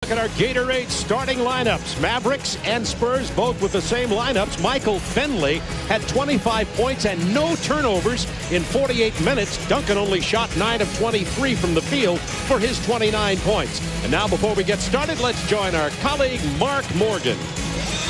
Look at our Gatorade starting lineups. Mavericks and Spurs both with the same lineups. Michael Finley had 25 points and no turnovers in 48 minutes. Duncan only shot 9 of 23 from the field for his 29 points. And now before we get started, let's join our colleague Mark Morgan.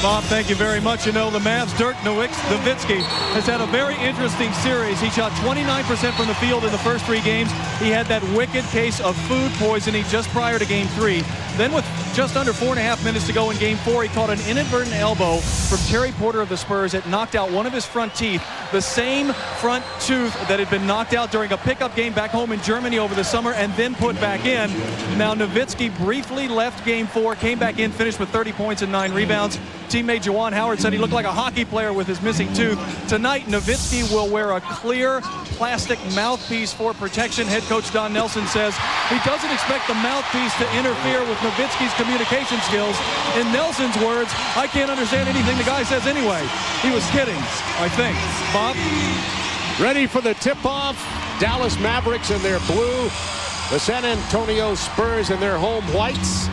Bob, thank you very much. You know, the Mavs' Dirk Nowitzki has had a very interesting series. He shot 29% from the field in the first 3 games. He had that wicked case of food poisoning just prior to Game 3. Then with just under 4.5 minutes to go in Game 4, he caught an inadvertent elbow from Terry Porter of the Spurs. It knocked out one of his front teeth, the same front tooth that had been knocked out during a pickup game back home in Germany over the summer and then put back in. Now, Nowitzki briefly left Game 4, came back in, finished with 30 points and 9 rebounds. Teammate Juwan Howard said he looked like a hockey player with his missing tooth. Tonight, Nowitzki will wear a clear plastic mouthpiece for protection. Head coach Don Nelson says he doesn't expect the mouthpiece to interfere with Nowitzki's communication skills. In Nelson's words, I can't understand anything the guy says anyway. He was kidding, I think. Bob? Ready for the tip-off. Dallas Mavericks in their blue. The San Antonio Spurs in their home whites.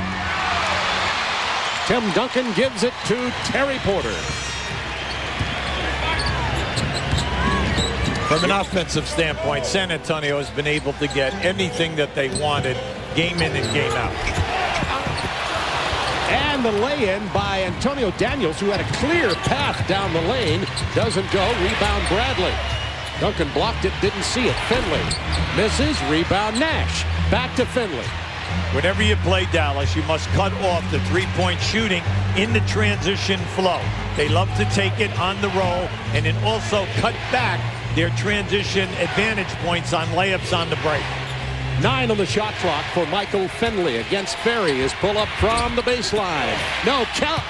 Tim Duncan gives it to Terry Porter. From an offensive standpoint, San Antonio has been able to get anything that they wanted game in and game out. And the lay-in by Antonio Daniels, who had a clear path down the lane. Doesn't go. Rebound Bradley. Duncan blocked it, didn't see it. Finley misses. Rebound Nash. Back to Finley. Whenever you play Dallas, you must cut off the three-point shooting in the transition flow. They love to take it on the roll and then also cut back their transition advantage points on layups on the break. 9 on the shot clock for Michael Finley against Ferry. His pull-up from the baseline. No count.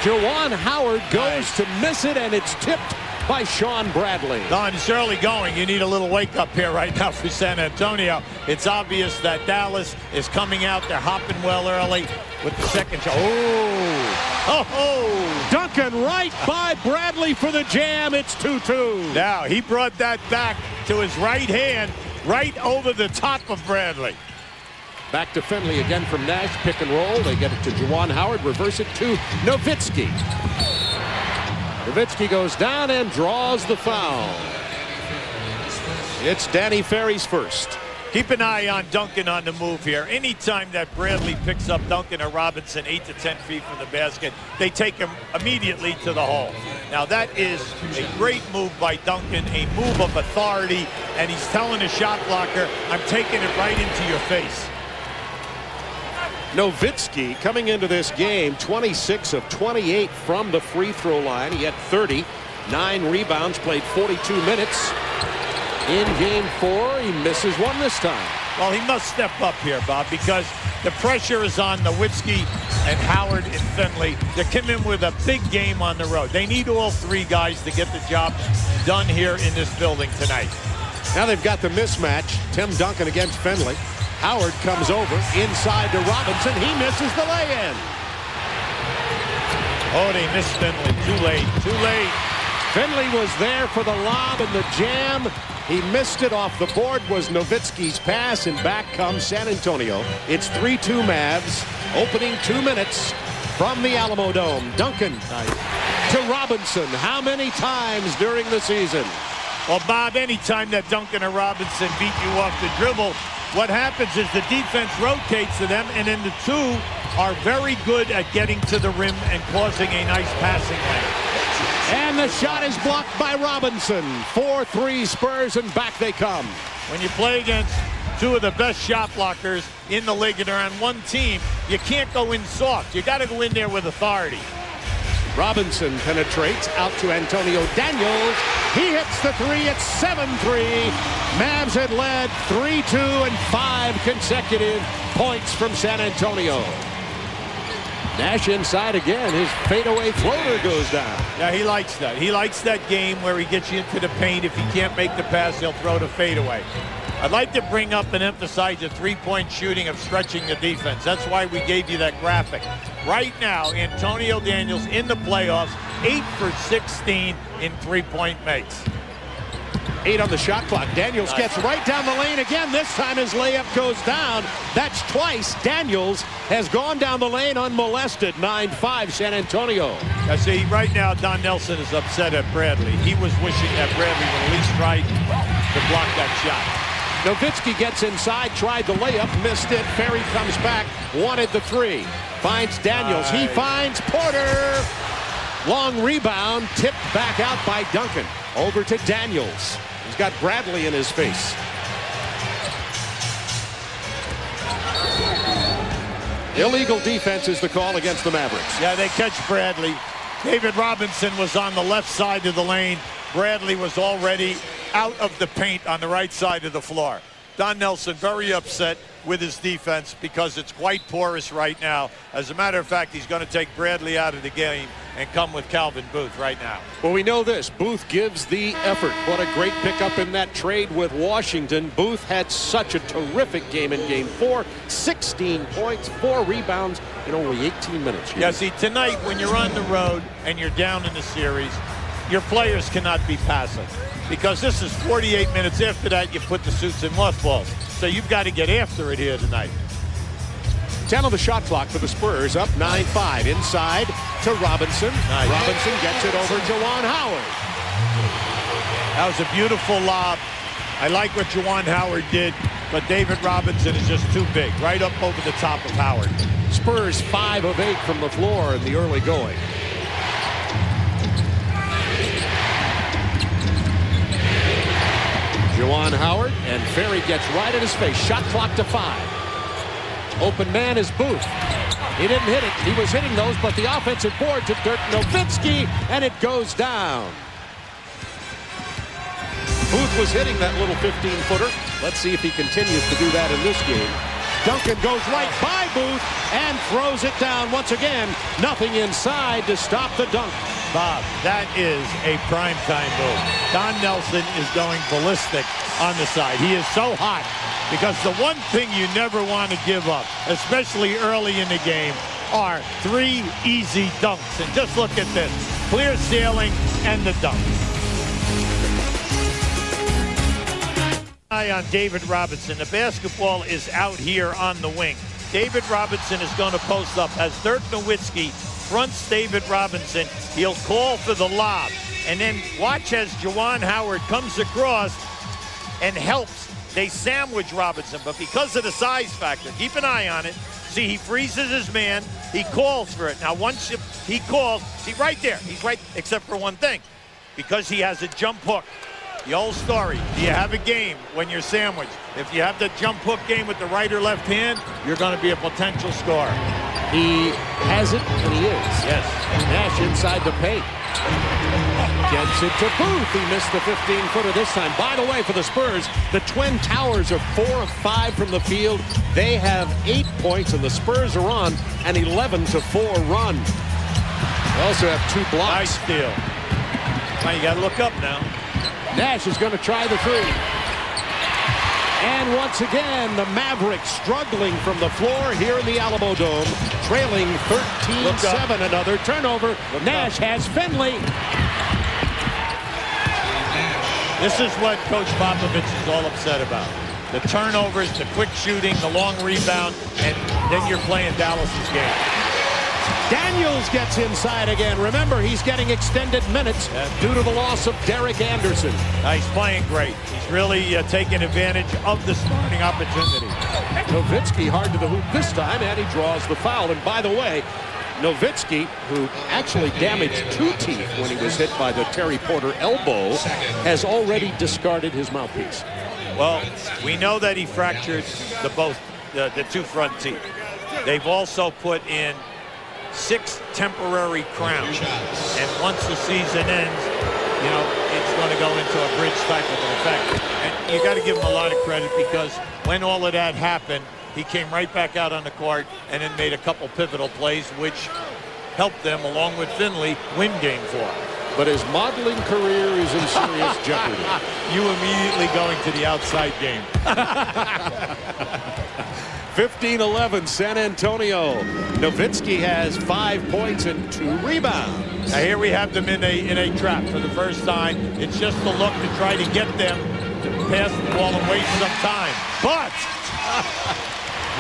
Juwan Howard goes to miss it, and it's tipped by Sean Bradley. Don, it's early going. You need a little wake-up here right now for San Antonio. It's obvious that Dallas is coming out. They're hopping well early with the second shot. Oh! Duncan right by Bradley for the jam. It's 2-2. Now, he brought that back to his right hand, right over the top of Bradley. Back to Finley again from Nash. Pick and roll. They get it to Juwan Howard. Reverse it to Nowitzki. Nowitzki goes down and draws the foul. It's Danny Ferry's first. Keep an eye on Duncan on the move here. Anytime that Bradley picks up Duncan or Robinson 8 to 10 feet from the basket, they take him immediately to the hole. Now that is a great move by Duncan, a move of authority, and he's telling his shot blocker, I'm taking it right into your face. Nowitzki coming into this game 26 of 28 from the free throw line. He had 30, 9 rebounds, played 42 minutes. In Game 4, he misses one this time. Well, he must step up here, Bob, because the pressure is on Nowitzki and Howard and Finley. They're coming with a big game on the road. They need all 3 guys to get the job done here in this building tonight. Now they've got the mismatch. Tim Duncan against Finley. Howard comes over inside to Robinson. He misses the lay-in. Oh, they missed Finley. Too late. Finley was there for the lob and the jam. He missed it. Off the board was Nowitzki's pass, and back comes San Antonio. It's 3-2 Mavs. Opening 2 minutes from the Alamo Dome. Duncan to Robinson. How many times during the season? Well, Bob, anytime that Duncan or Robinson beat you off the dribble, what happens is the defense rotates to them, and then the 2 are very good at getting to the rim and causing a nice passing lane. And the shot is blocked by Robinson. 4-3 Spurs, and back they come. When you play against 2 of the best shot blockers in the league and are on one team, you can't go in soft. You got to go in there with authority. Robinson penetrates out to Antonio Daniels. He hits the 3. It's 7-3. Mavs had led 3-2 and 5 consecutive points from San Antonio. Nash inside again. His fadeaway floater goes down. Yeah, he likes that. He likes that game where he gets you into the paint. If he can't make the pass, he'll throw the fadeaway. I'd like to bring up and emphasize the three-point shooting of stretching the defense. That's why we gave you that graphic. Right now, Antonio Daniels in the playoffs, 8 for 16 in three-point makes. 8 on the shot clock. Daniels gets right down the lane again. This time his layup goes down. That's twice. Daniels has gone down the lane unmolested. 9-5 San Antonio. I see right now Don Nelson is upset at Bradley. He was wishing that Bradley would at least try to block that shot. Nowitzki gets inside, tried the layup, missed it. Ferry comes back, wanted the three. Finds Daniels. He finds Porter. Long rebound, tipped back out by Duncan. Over to Daniels. He's got Bradley in his face. Illegal defense is the call against the Mavericks. Yeah, they catch Bradley. David Robinson was on the left side of the lane. Bradley was already out of the paint on the right side of the floor. Don Nelson very upset with his defense because it's quite porous right now. As a matter of fact, he's going to take Bradley out of the game and come with Calvin Booth right now. Well, we know this. Booth gives the effort. What a great pickup in that trade with Washington. Booth had such a terrific game in Game 4. 16 points, 4 rebounds in only 18 minutes. Yeah, see, tonight when you're on the road and you're down in the series, your players cannot be passive because this is 48 minutes. After that, you put the suits in mothballs. So you've got to get after it here tonight. 10 on the shot clock for the Spurs, up 9-5. Inside to Robinson. Nice. Robinson gets it over to Juwan Howard. That was a beautiful lob. I like what Juwan Howard did, but David Robinson is just too big, right up over the top of Howard. Spurs 5 of 8 from the floor in the early going. Juwan Howard, and Ferry gets right in his face. Shot clock to 5. Open man is Booth. He didn't hit it. He was hitting those, but the offensive board to Dirk Nowitzki, and it goes down. Booth was hitting that little 15-footer. Let's see if he continues to do that in this game. Duncan goes right by Booth and throws it down once again. Nothing inside to stop the dunk. Bob, that is a primetime move. Don Nelson is going ballistic on the side. He is so hot because the one thing you never want to give up, especially early in the game, are 3 easy dunks. And just look at this. Clear ceiling and the dunk. Eye on David Robinson. The basketball is out here on the wing. David Robinson is going to post up. As Dirk Nowitzki fronts David Robinson, he'll call for the lob. And then watch as Juwan Howard comes across and helps. They sandwich Robinson, but because of the size factor, keep an eye on it. See, he freezes his man. He calls for it. Now, once he calls, see, right there. He's right, except for one thing. Because he has a jump hook. The old story, do you have a game when you're sandwiched? If you have the jump hook game with the right or left hand, you're going to be a potential scorer. He has it, and he is. Yes. Nash inside the paint. Gets it to Booth. He missed the 15-footer this time. By the way, for the Spurs, the Twin Towers are 4 of 5 from the field. They have 8 points, and the Spurs are on an 11-4 run. They also have 2 blocks. Nice steal. Now you got to look up now. Nash is going to try the 3. And once again, the Mavericks struggling from the floor here in the Alamo Dome, trailing 13-7. Another turnover. Nash has Finley. This is what Coach Popovich is all upset about. The turnovers, the quick shooting, the long rebound, and then you're playing Dallas's game. Daniels gets inside again. Remember, he's getting extended minutes due to the loss of Derek Anderson. He's playing great. He's really taking advantage of the starting opportunity. Nowitzki hard to the hoop this time, and he draws the foul. And by the way, Nowitzki, who actually damaged 2 teeth when he was hit by the Terry Porter elbow, has already discarded his mouthpiece. Well, we know that he fractured the 2 front teeth. They've also put in 6 temporary crowns, and once the season ends, you know, it's going to go into a bridge type of an effect. And you got to give him a lot of credit because when all of that happened, he came right back out on the court and then made a couple pivotal plays, which helped them, along with Finley, win Game 4. But his modeling career is in serious jeopardy. You immediately going to the outside game. 15-11 San Antonio. Nowitzki has 5 points and 2 rebounds. Now here we have them in a trap for the first time. It's just a look to try to get them to pass the ball and waste some time. But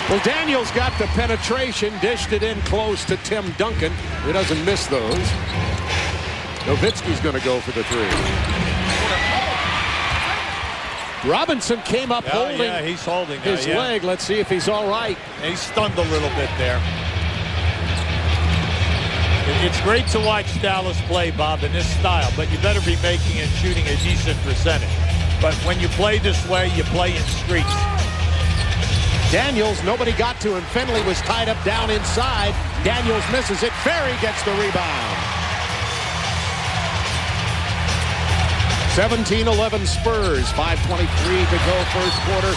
Well, Daniels got the penetration, dished it in close to Tim Duncan, who doesn't miss those. Nowitzki's going to go for the three. Robinson came up holding, he's holding his leg. Let's see if he's all right. He's stunned a little bit there. It's great to watch Dallas play, Bob, in this style, but you better be making and shooting a decent percentage. But when you play this way, you play in streaks. Daniels, nobody got to him. Finley was tied up down inside. Daniels misses it. Ferry gets the rebound. 17-11 Spurs. 5:23 to go first quarter.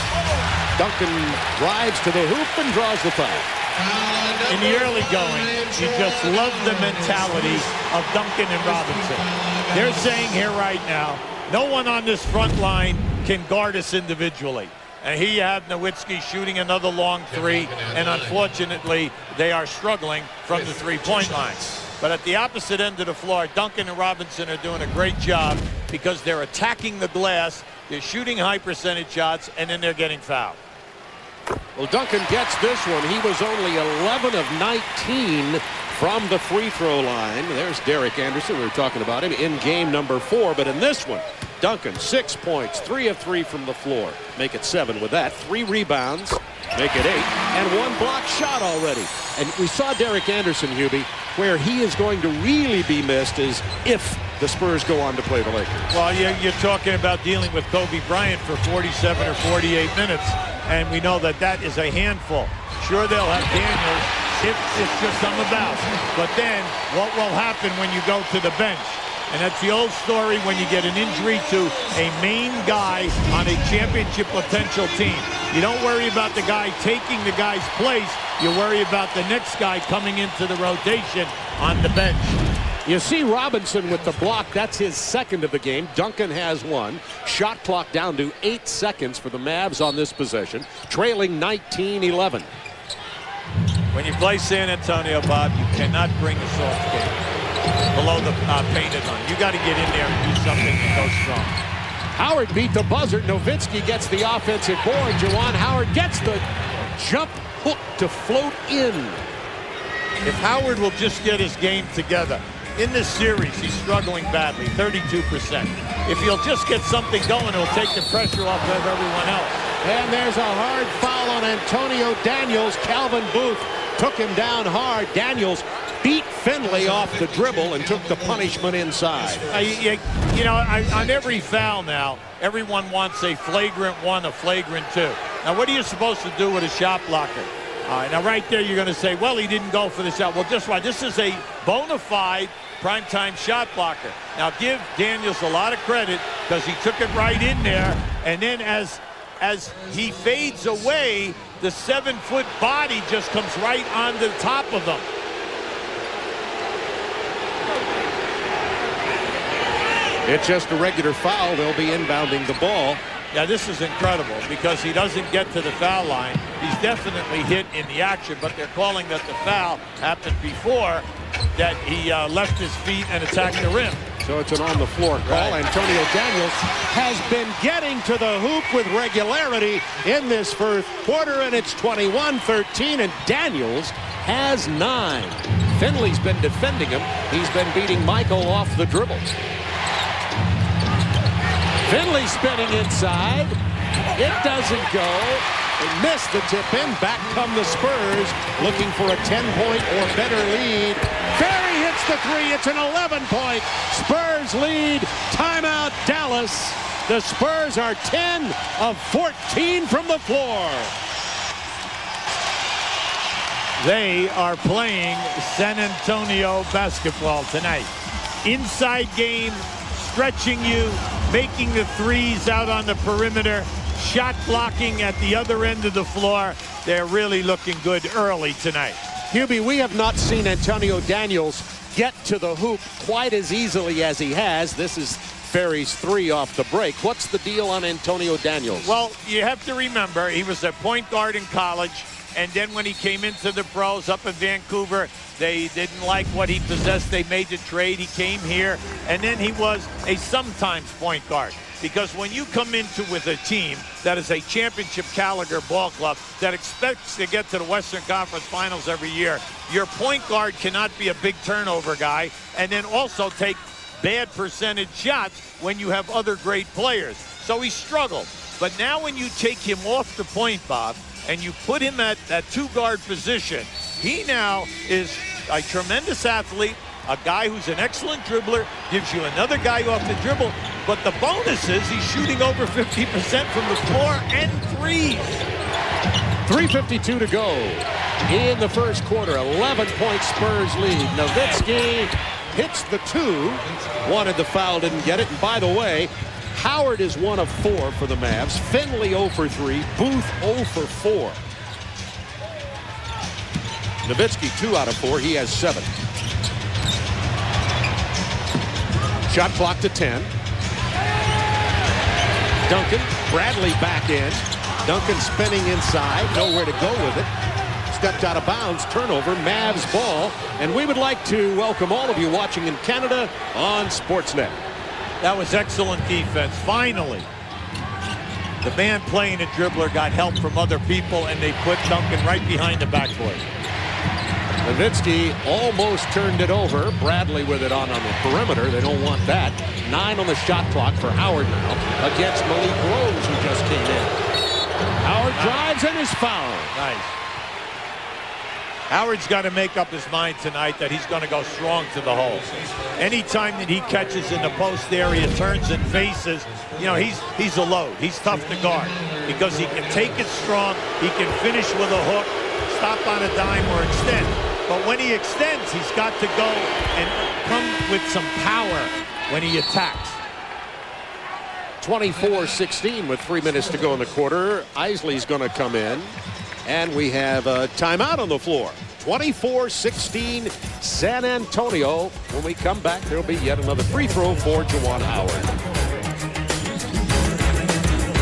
Duncan drives to the hoop and draws the foul. In the early going, you just love the mentality of Duncan and Robinson. They're saying here right now, no one on this front line can guard us individually. And here you have Nowitzki shooting another long three, and unfortunately, they are struggling from the three-point line. But at the opposite end of the floor, Duncan and Robinson are doing a great job because they're attacking the glass, they're shooting high percentage shots, and then they're getting fouled. Well, Duncan gets this one. He was only 11 of 19 from the free throw line. There's Derek Anderson. We were talking about him in game number 4. But in this one, Duncan, 6 points, 3 of 3 from the floor. Make it 7 with that. 3 rebounds, make it 8. And 1 block shot already. And we saw Derek Anderson, Hubie, where he is going to really be missed is if the Spurs go on to play the Lakers. Well, you're talking about dealing with Kobe Bryant for 47 or 48 minutes. And we know that that is a handful. Sure, they'll have Daniels if it's just some about. But then what will happen when you go to the bench? And that's the old story when you get an injury to a main guy on a championship potential team. You don't worry about the guy taking the guy's place. You worry about the next guy coming into the rotation on the bench. You see Robinson with the block. That's his second of the game. Duncan has 1. Shot clock down to 8 seconds for the Mavs on this possession, trailing 19-11. When you play San Antonio, Bob, you cannot bring a soft game below the painted line. You got to get in there and do something and go strong. Howard beat the buzzer. Nowitzki gets the offensive board. Juwan Howard gets the jump hook to float in. If Howard will just get his game together. In this series, he's struggling badly, 32%. If he'll just get something going, it'll take the pressure off of everyone else. And there's a hard foul on Antonio Daniels. Calvin Booth took him down hard. Daniels beat Finley off the dribble and took the punishment inside. On every foul now, everyone wants a flagrant 1, a flagrant 2. Now, what are you supposed to do with a shot blocker? All right, now right there you're going to say, well, he didn't go for the shot. Well, just why? This is a bona fide primetime shot blocker. Now, give Daniels a lot of credit because he took it right in there. And then as he fades away, the 7-foot body just comes right on the top of him. It's just a regular foul. They'll be inbounding the ball. Yeah, this is incredible because he doesn't get to the foul line. He's definitely hit in the action, but they're calling that the foul happened before that he left his feet and attacked the rim. So it's an on-the-floor call. Right. Antonio Daniels has been getting to the hoop with regularity in this first quarter, and it's 21-13, and Daniels has 9. Finley's been defending him. He's been beating Michael off the dribble. Finley spinning inside. It doesn't go. They missed the tip in. Back come the Spurs looking for a 10-point or better lead. Ferry hits the 3. It's an 11-point Spurs lead. Timeout Dallas. The Spurs are 10 of 14 from the floor. They are playing San Antonio basketball tonight. Inside game, stretching you, making the threes out on the perimeter, shot blocking at the other end of the floor. They're really looking good early tonight. Hubie, we have not seen Antonio Daniels get to the hoop quite as easily as he has. This is Ferry's 3 off the break. What's the deal on Antonio Daniels? Well, you have to remember, he was a point guard in college, and then when he came into the pros up in Vancouver, they didn't like what he possessed. They made the trade. He came here, and then he was a sometimes point guard. because when you come into with a team that is a championship caliber ball club that expects to get to the Western Conference Finals every year, your point guard cannot be a big turnover guy and then also take bad percentage shots when you have other great players. So he struggled. But now when you take him off the point, Bob, and you put him at that two-guard position, he now is a tremendous athlete, a guy who's an excellent dribbler, gives you another guy off the dribble. But the bonus is he's shooting over 50% from the floor and threes. 3:52 to go in the first quarter. 11-point Spurs lead. Nowitzki hits the two. Wanted the foul, didn't get it. And by the way, Howard is 1 of 4 for the Mavs. Finley 0 for 3. Booth 0 for 4. Nowitzki 2 out of 4. He has 7. Shot clock to 10. Duncan, Bradley back in. Duncan spinning inside, nowhere to go with it. Stepped out of bounds, turnover, Mavs ball. And we would like to welcome all of you watching in Canada on Sportsnet. That was excellent defense. Finally, the man playing a dribbler got help from other people, and they put Duncan right behind the backboard. Nowitzki almost turned it over. Bradley with it on the perimeter. They don't want that. 9 on the shot clock for Howard now against Malik Rose, who just came in. Howard drives and is fouled. Nice. Howard's got to make up his mind tonight that he's going to go strong to the hole. Anytime that he catches in the post area, turns and faces, you know, he's a load. He's tough to guard because he can take it strong. He can finish with a hook, stop on a dime, or extend. But when he extends, he's got to go and come with some power when he attacks. 24-16 with 3 minutes to go in the quarter. Isley's going to come in. And we have a timeout on the floor. 24-16 San Antonio. When we come back, there'll be yet another free throw for Juwan Howard.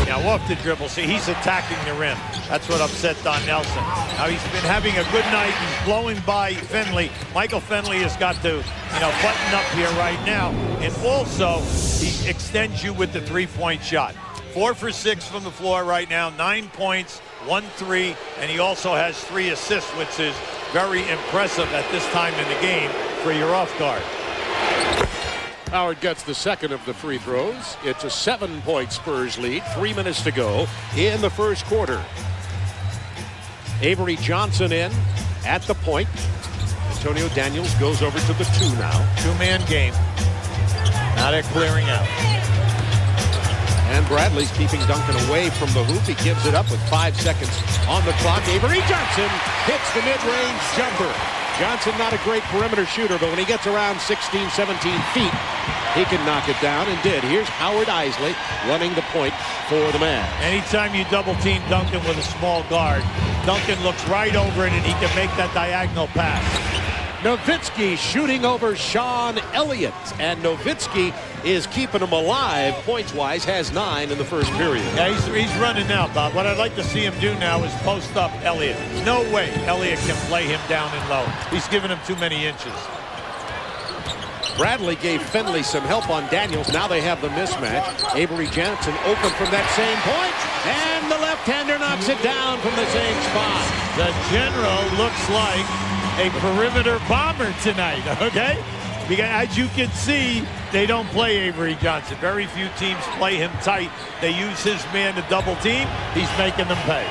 Now off the dribble, see, he's attacking the rim. That's what upset Don Nelson. Now he's been having a good night. He's blowing by Finley. Michael Finley has got to, button up here right now. And also, he extends you with the three-point shot. 4 for 6 from the floor right now. 9 points, 1 3, and he also has 3 assists, which is very impressive at this time in the game for your off guard. Howard gets the second of the free throws. It's a 7-point Spurs lead. 3 minutes to go in the first quarter. Avery Johnson in at the point. Antonio Daniels goes over to the 2 now. 2-man game. Now they're clearing out. And Bradley's keeping Duncan away from the hoop. He gives it up with 5 seconds on the clock. Avery Johnson hits the mid-range jumper. Johnson not a great perimeter shooter, but when he gets around 16, 17 feet, he can knock it down, and did. Here's Howard Isley running the point for the Mavs. Anytime you double-team Duncan with a small guard, Duncan looks right over it, and he can make that diagonal pass. Nowitzki shooting over Sean Elliott, and Nowitzki is keeping him alive points-wise, has 9 in the first period. Yeah, he's running now, Bob. What I'd like to see him do now is post up Elliott. No way Elliott can play him down and low. He's giving him too many inches. Bradley gave Finley some help on Daniels. Now they have the mismatch. Avery Johnson open from that same point, and the left-hander knocks it down from the same spot. The general looks like a perimeter bomber tonight, okay? Because as you can see, they don't play Avery Johnson. Very few teams play him tight. They use his man to double team. He's making them pay.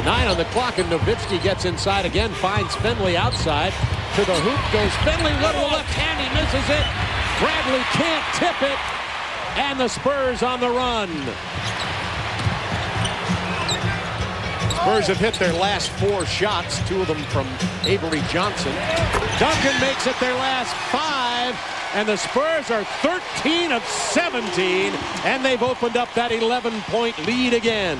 9 on the clock, and Nowitzki gets inside again, finds Finley outside. To the hoop goes Finley, little left hand, he misses it. Bradley can't tip it, and the Spurs on the run. Spurs have hit their last 4 shots, 2 of them from Avery Johnson. Duncan makes it their last 5, and the Spurs are 13 of 17, and they've opened up that 11-point lead again.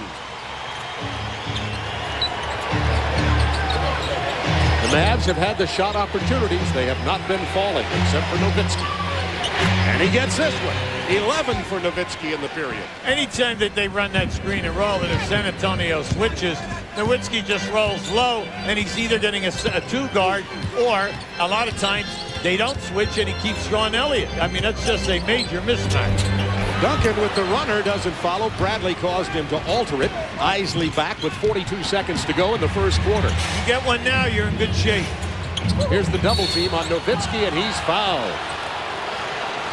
The Mavs have had the shot opportunities. They have not been falling, except for Nowitzki. And he gets this one. 11 for Nowitzki in the period. Anytime that they run that screen and roll, and if San Antonio switches, Nowitzki just rolls low, and he's either getting a 2-guard, or a lot of times they don't switch, and he keeps drawing Elliott. I mean, that's just a major mismatch. Duncan with the runner doesn't follow. Bradley caused him to alter it. Isley back with 42 seconds to go in the first quarter. You get one now, you're in good shape. Here's the double team on Nowitzki, and he's fouled.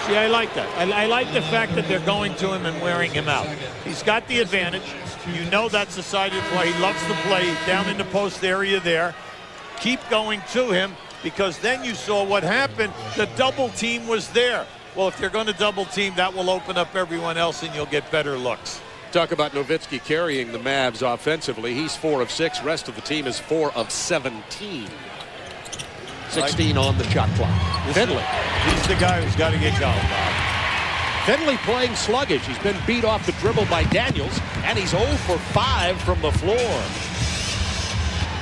See, I like that. I like the fact that they're going to him and wearing him out. He's got the advantage. You know that's the side of the play. He loves to play down in the post area there. Keep going to him, because then you saw what happened. The double team was there. Well, if they're going to double team, that will open up everyone else and you'll get better looks. Talk about Nowitzki carrying the Mavs offensively. He's 4 of 6. Rest of the team is 4 of 17. 16 on the shot clock. Finley. He's the guy who's got to get going, Bob. Finley playing sluggish. He's been beat off the dribble by Daniels, and he's 0 for 5 from the floor.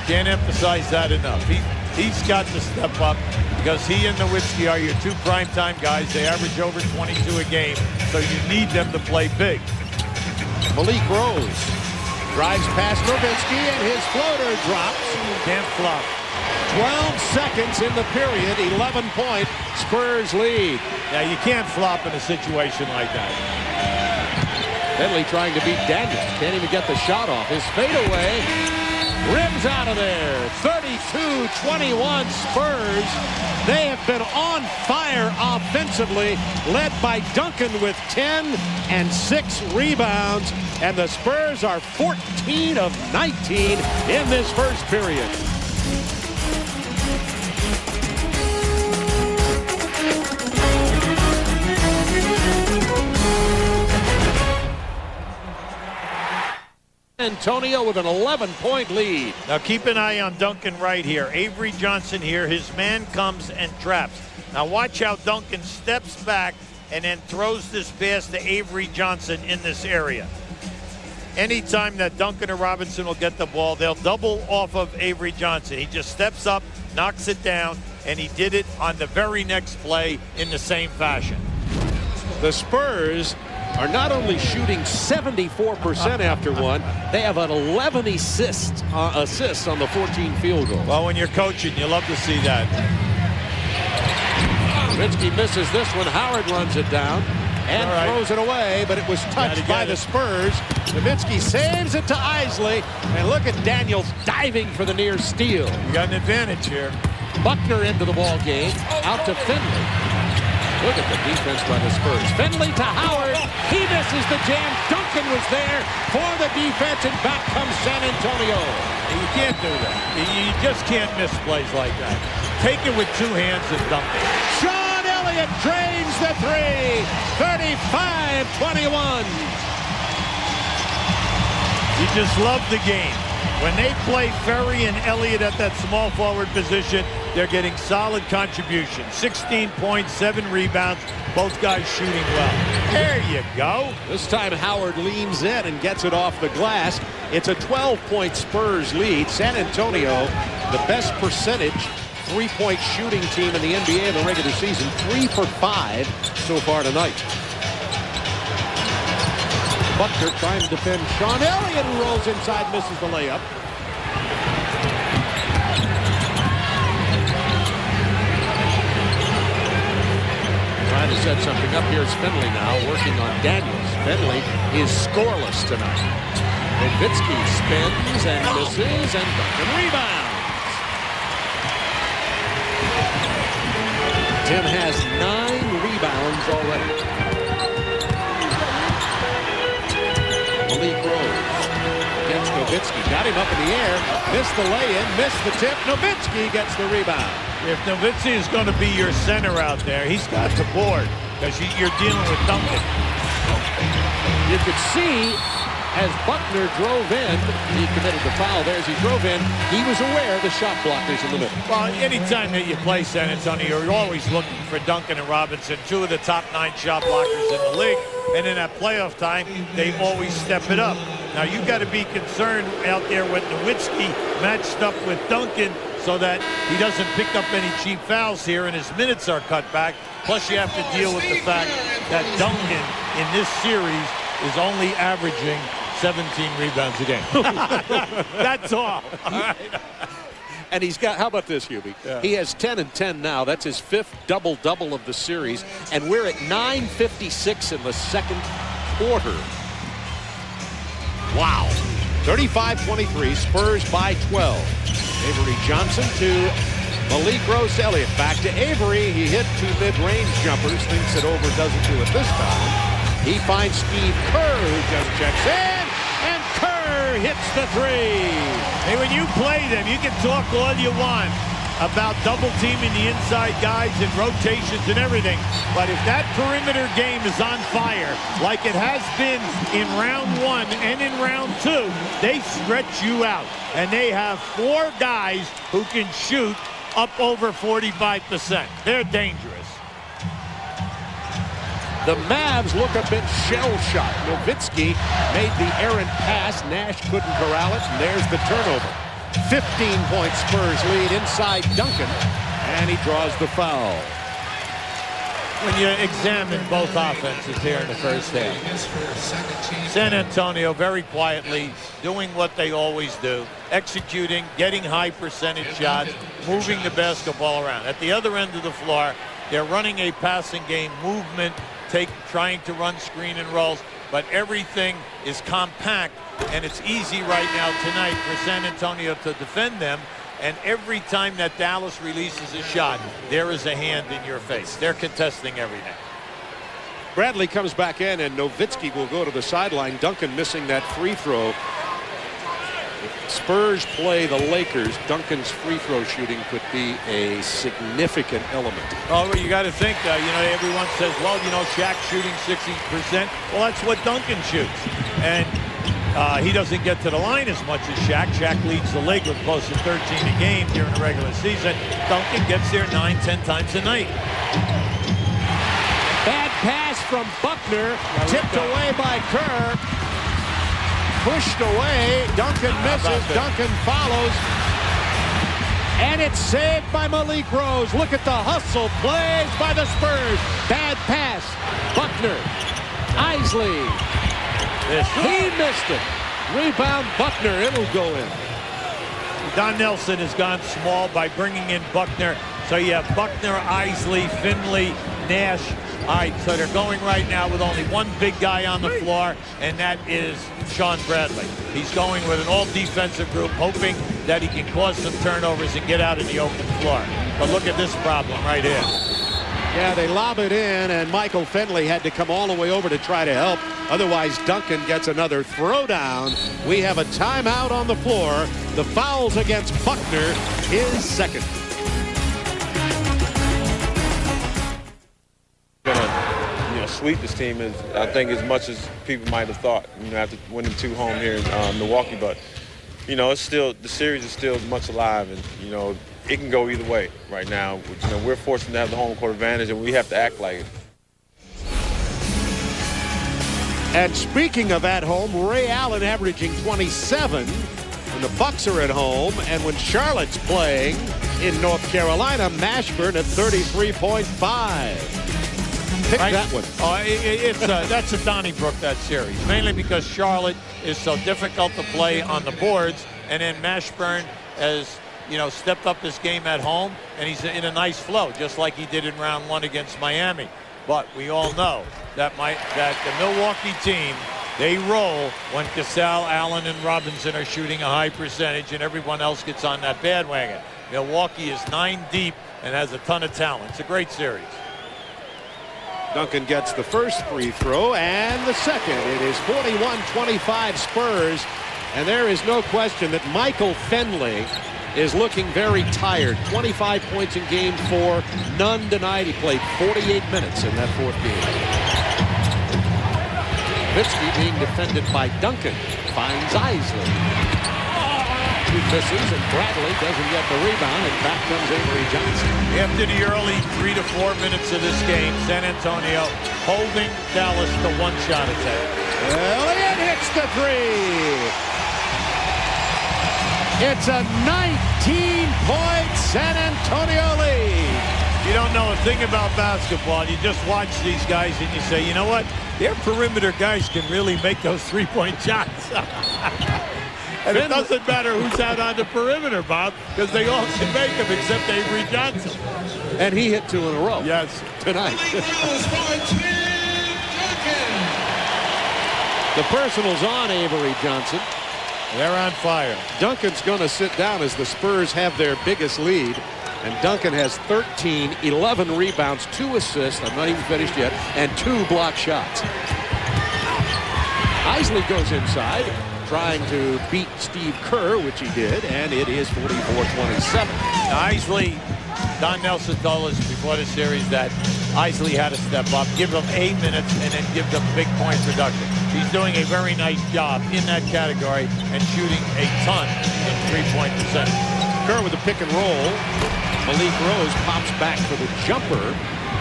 Can't emphasize that enough. He's got to step up, because he and Nowitzki are your 2 primetime guys. They average over 22 a game, so you need them to play big. Malik Rose drives past Nowitzki, and his floater drops. Can't flop. 12 seconds in the period, 11-point Spurs lead. Yeah, you can't flop in a situation like that. Finley trying to beat Daniels. Can't even get the shot off. His fadeaway rims out of there. 32-21 Spurs. They have been on fire offensively, led by Duncan with 10 and 6 rebounds. And the Spurs are 14 of 19 in this first period. Antonio with an 11-point lead. Now keep an eye on Duncan right here. Avery Johnson here. His man comes and traps. Now watch how Duncan steps back and then throws this pass to Avery Johnson in this area. Anytime that Duncan or Robinson will get the ball, they'll double off of Avery Johnson. He just steps up, knocks it down, and he did it on the very next play in the same fashion. The Spurs are not only shooting 74% after one, they have an 11 assists on the 14 field goals. Well, when you're coaching, you love to see that. Nowitzki misses this one. Howard runs it down and throws it away, but it was touched by the Spurs. Nowitzki saves it to Isley, and look at Daniels diving for the near steal. You got an advantage here. Buckner into the ball game, out to Finley. Look at the defense by the Spurs. Finley to Howard. He misses the jam. Duncan was there for the defense, and back comes San Antonio. You can't do that. You just can't miss plays like that. Take it with 2 hands and dunk it. Sean Elliott drains the 3. 35-21. You just love the game. When they play Ferry and Elliott at that small forward position, they're getting solid contributions. 16 points, 7 rebounds, both guys shooting well. There you go. This time Howard leans in and gets it off the glass. It's a 12-point Spurs lead. San Antonio, the best percentage 3-point shooting team in the NBA in the regular season. 3 for 5 so far tonight. Buckner trying to defend Sean Elliott, who rolls inside, misses the layup. Trying to set something up. Here's Finley now working on Daniels. Finley is scoreless tonight. Nowitzki spins and misses, and Duncan rebounds. Tim has 9 rebounds already. Malik Rose against Nowitzki. Got him up in the air. Missed the lay-in. Missed the tip. Nowitzki gets the rebound. If Nowitzki is going to be your center out there, he's got the board, because you're dealing with Duncan. You could see as Buckner drove in, he committed the foul there as he drove in. He was aware of the shot blockers in the middle. Well, anytime that you play San Antonio, you're always looking for Duncan and Robinson, 2 of the top 9 shot blockers in the league. And in that playoff time, they always step it up. Now, you've got to be concerned out there with Nowitzki matched up with Duncan so that he doesn't pick up any cheap fouls here and his minutes are cut back. Plus, you have to deal with the fact that Duncan in this series is only averaging 17 rebounds a game. That's all. And he's got, how about this, Hubie? Yeah. He has 10 and 10 now. That's his 5th double-double of the series. And we're at 9:56 in the second quarter. Wow. 35-23, Spurs by 12. Avery Johnson to Malik Rose Elliott. Back to Avery. He hit 2 mid-range jumpers. Thinks it over, doesn't do it this time. He finds Steve Kerr, who just checks in. And Kerr hits the 3. Hey, when you play them, you can talk all you want about double teaming the inside guys and rotations and everything. But if that perimeter game is on fire, like it has been in round 1 and in round 2, they stretch you out. And they have 4 guys who can shoot up over 45%. They're dangerous. The Mavs look a bit shell-shocked. Nowitzki made the errant pass. Nash couldn't corral it, and there's the turnover. 15-point Spurs lead inside Duncan, and he draws the foul. When you examine both offenses here in the first half, San Antonio very quietly doing what they always do, executing, getting high percentage shots, moving the basketball around. At the other end of the floor, they're running a passing game, movement, trying to run screen and rolls, but everything is compact, and it's easy right now tonight for San Antonio to defend them. And every time that Dallas releases a shot, there is a hand in your face. They're contesting everything. Bradley comes back in, and Nowitzki will go to the sideline. Duncan missing that free throw. If Spurs play the Lakers, Duncan's free throw shooting could be a significant element. Oh, you got to think, you know, everyone says, well, you know, Shaq shooting 60%. Well, that's what Duncan shoots. And he doesn't get to the line as much as Shaq. Shaq leads the league with close to 13 a game during the regular season. Duncan gets there 9-10 times a night. Bad pass from Buckner, tipped away by Kerr. Pushed away. Duncan misses. Duncan follows. And it's saved by Malik Rose. Look at the hustle plays by the Spurs. Bad pass. Buckner. Isley. He missed it. Rebound Buckner. It'll go in. Don Nelson has gone small by bringing in Buckner. So you have Buckner, Isley, Finley, Nash. All right, so they're going right now with only one big guy on the floor, and that is Sean Bradley. He's going with an all-defensive group, hoping that he can cause some turnovers and get out in the open floor. But look at this problem right here. Yeah, they lob it in, and Michael Finley had to come all the way over to try to help. Otherwise, Duncan gets another throwdown. We have a timeout on the floor. The fouls against Buckner, his second. Sweep this team is, I think, as much as people might have thought, you know, after winning 2 home here in Milwaukee. But, you know, it's still, the series is still much alive, and, you know, it can go either way right now. You know, we're fortunate to have the home court advantage, and we have to act like it. And speaking of at home, Ray Allen averaging 27 when the Bucks are at home, and when Charlotte's playing in North Carolina, Mashburn at 33.5. Pick right? That one. That's a Donnybrook, that series, mainly because Charlotte is so difficult to play on the boards, and then Mashburn has, you know, stepped up his game at home, and he's in a nice flow, just like he did in round 1 against Miami. But we all know that the Milwaukee team, they roll when Gasol, Allen, and Robinson are shooting a high percentage, and everyone else gets on that bandwagon. Milwaukee is 9 deep and has a ton of talent. It's a great series. Duncan gets the first free throw and the second. It is 41-25 Spurs, and there is no question that Michael Finley is looking very tired. 25 points in game 4, none denied. He played 48 minutes in that 4th game. Nowitzki being defended by Duncan, finds Isley. He misses, and Bradley doesn't get the rebound, and back comes Avery Johnson. After the early 3 to 4 minutes of this game, San Antonio holding Dallas to 1 shot attack. Elliott hits the 3. It's a 19-point San Antonio lead. You don't know a thing about basketball. You just watch these guys and you say, you know what? Their perimeter guys can really make those 3-point shots. And it doesn't matter who's out on the perimeter, Bob, because they all can make them except Avery Johnson. And he hit 2 in a row. Yes. Tonight. The personal's on Avery Johnson. They're on fire. Duncan's going to sit down as the Spurs have their biggest lead. And Duncan has 13, 11 rebounds, 2 assists, I'm not even finished yet, and 2 block shots. Isley goes inside, trying to beat Steve Kerr, which he did, and it is 44-27. Isley, Don Nelson told us before the series that Isley had to step up, give them 8 minutes, and then give them big point production. He's doing a very nice job in that category and shooting a ton in three-point percentage. Kerr with a pick and roll. Malik Rose pops back for the jumper,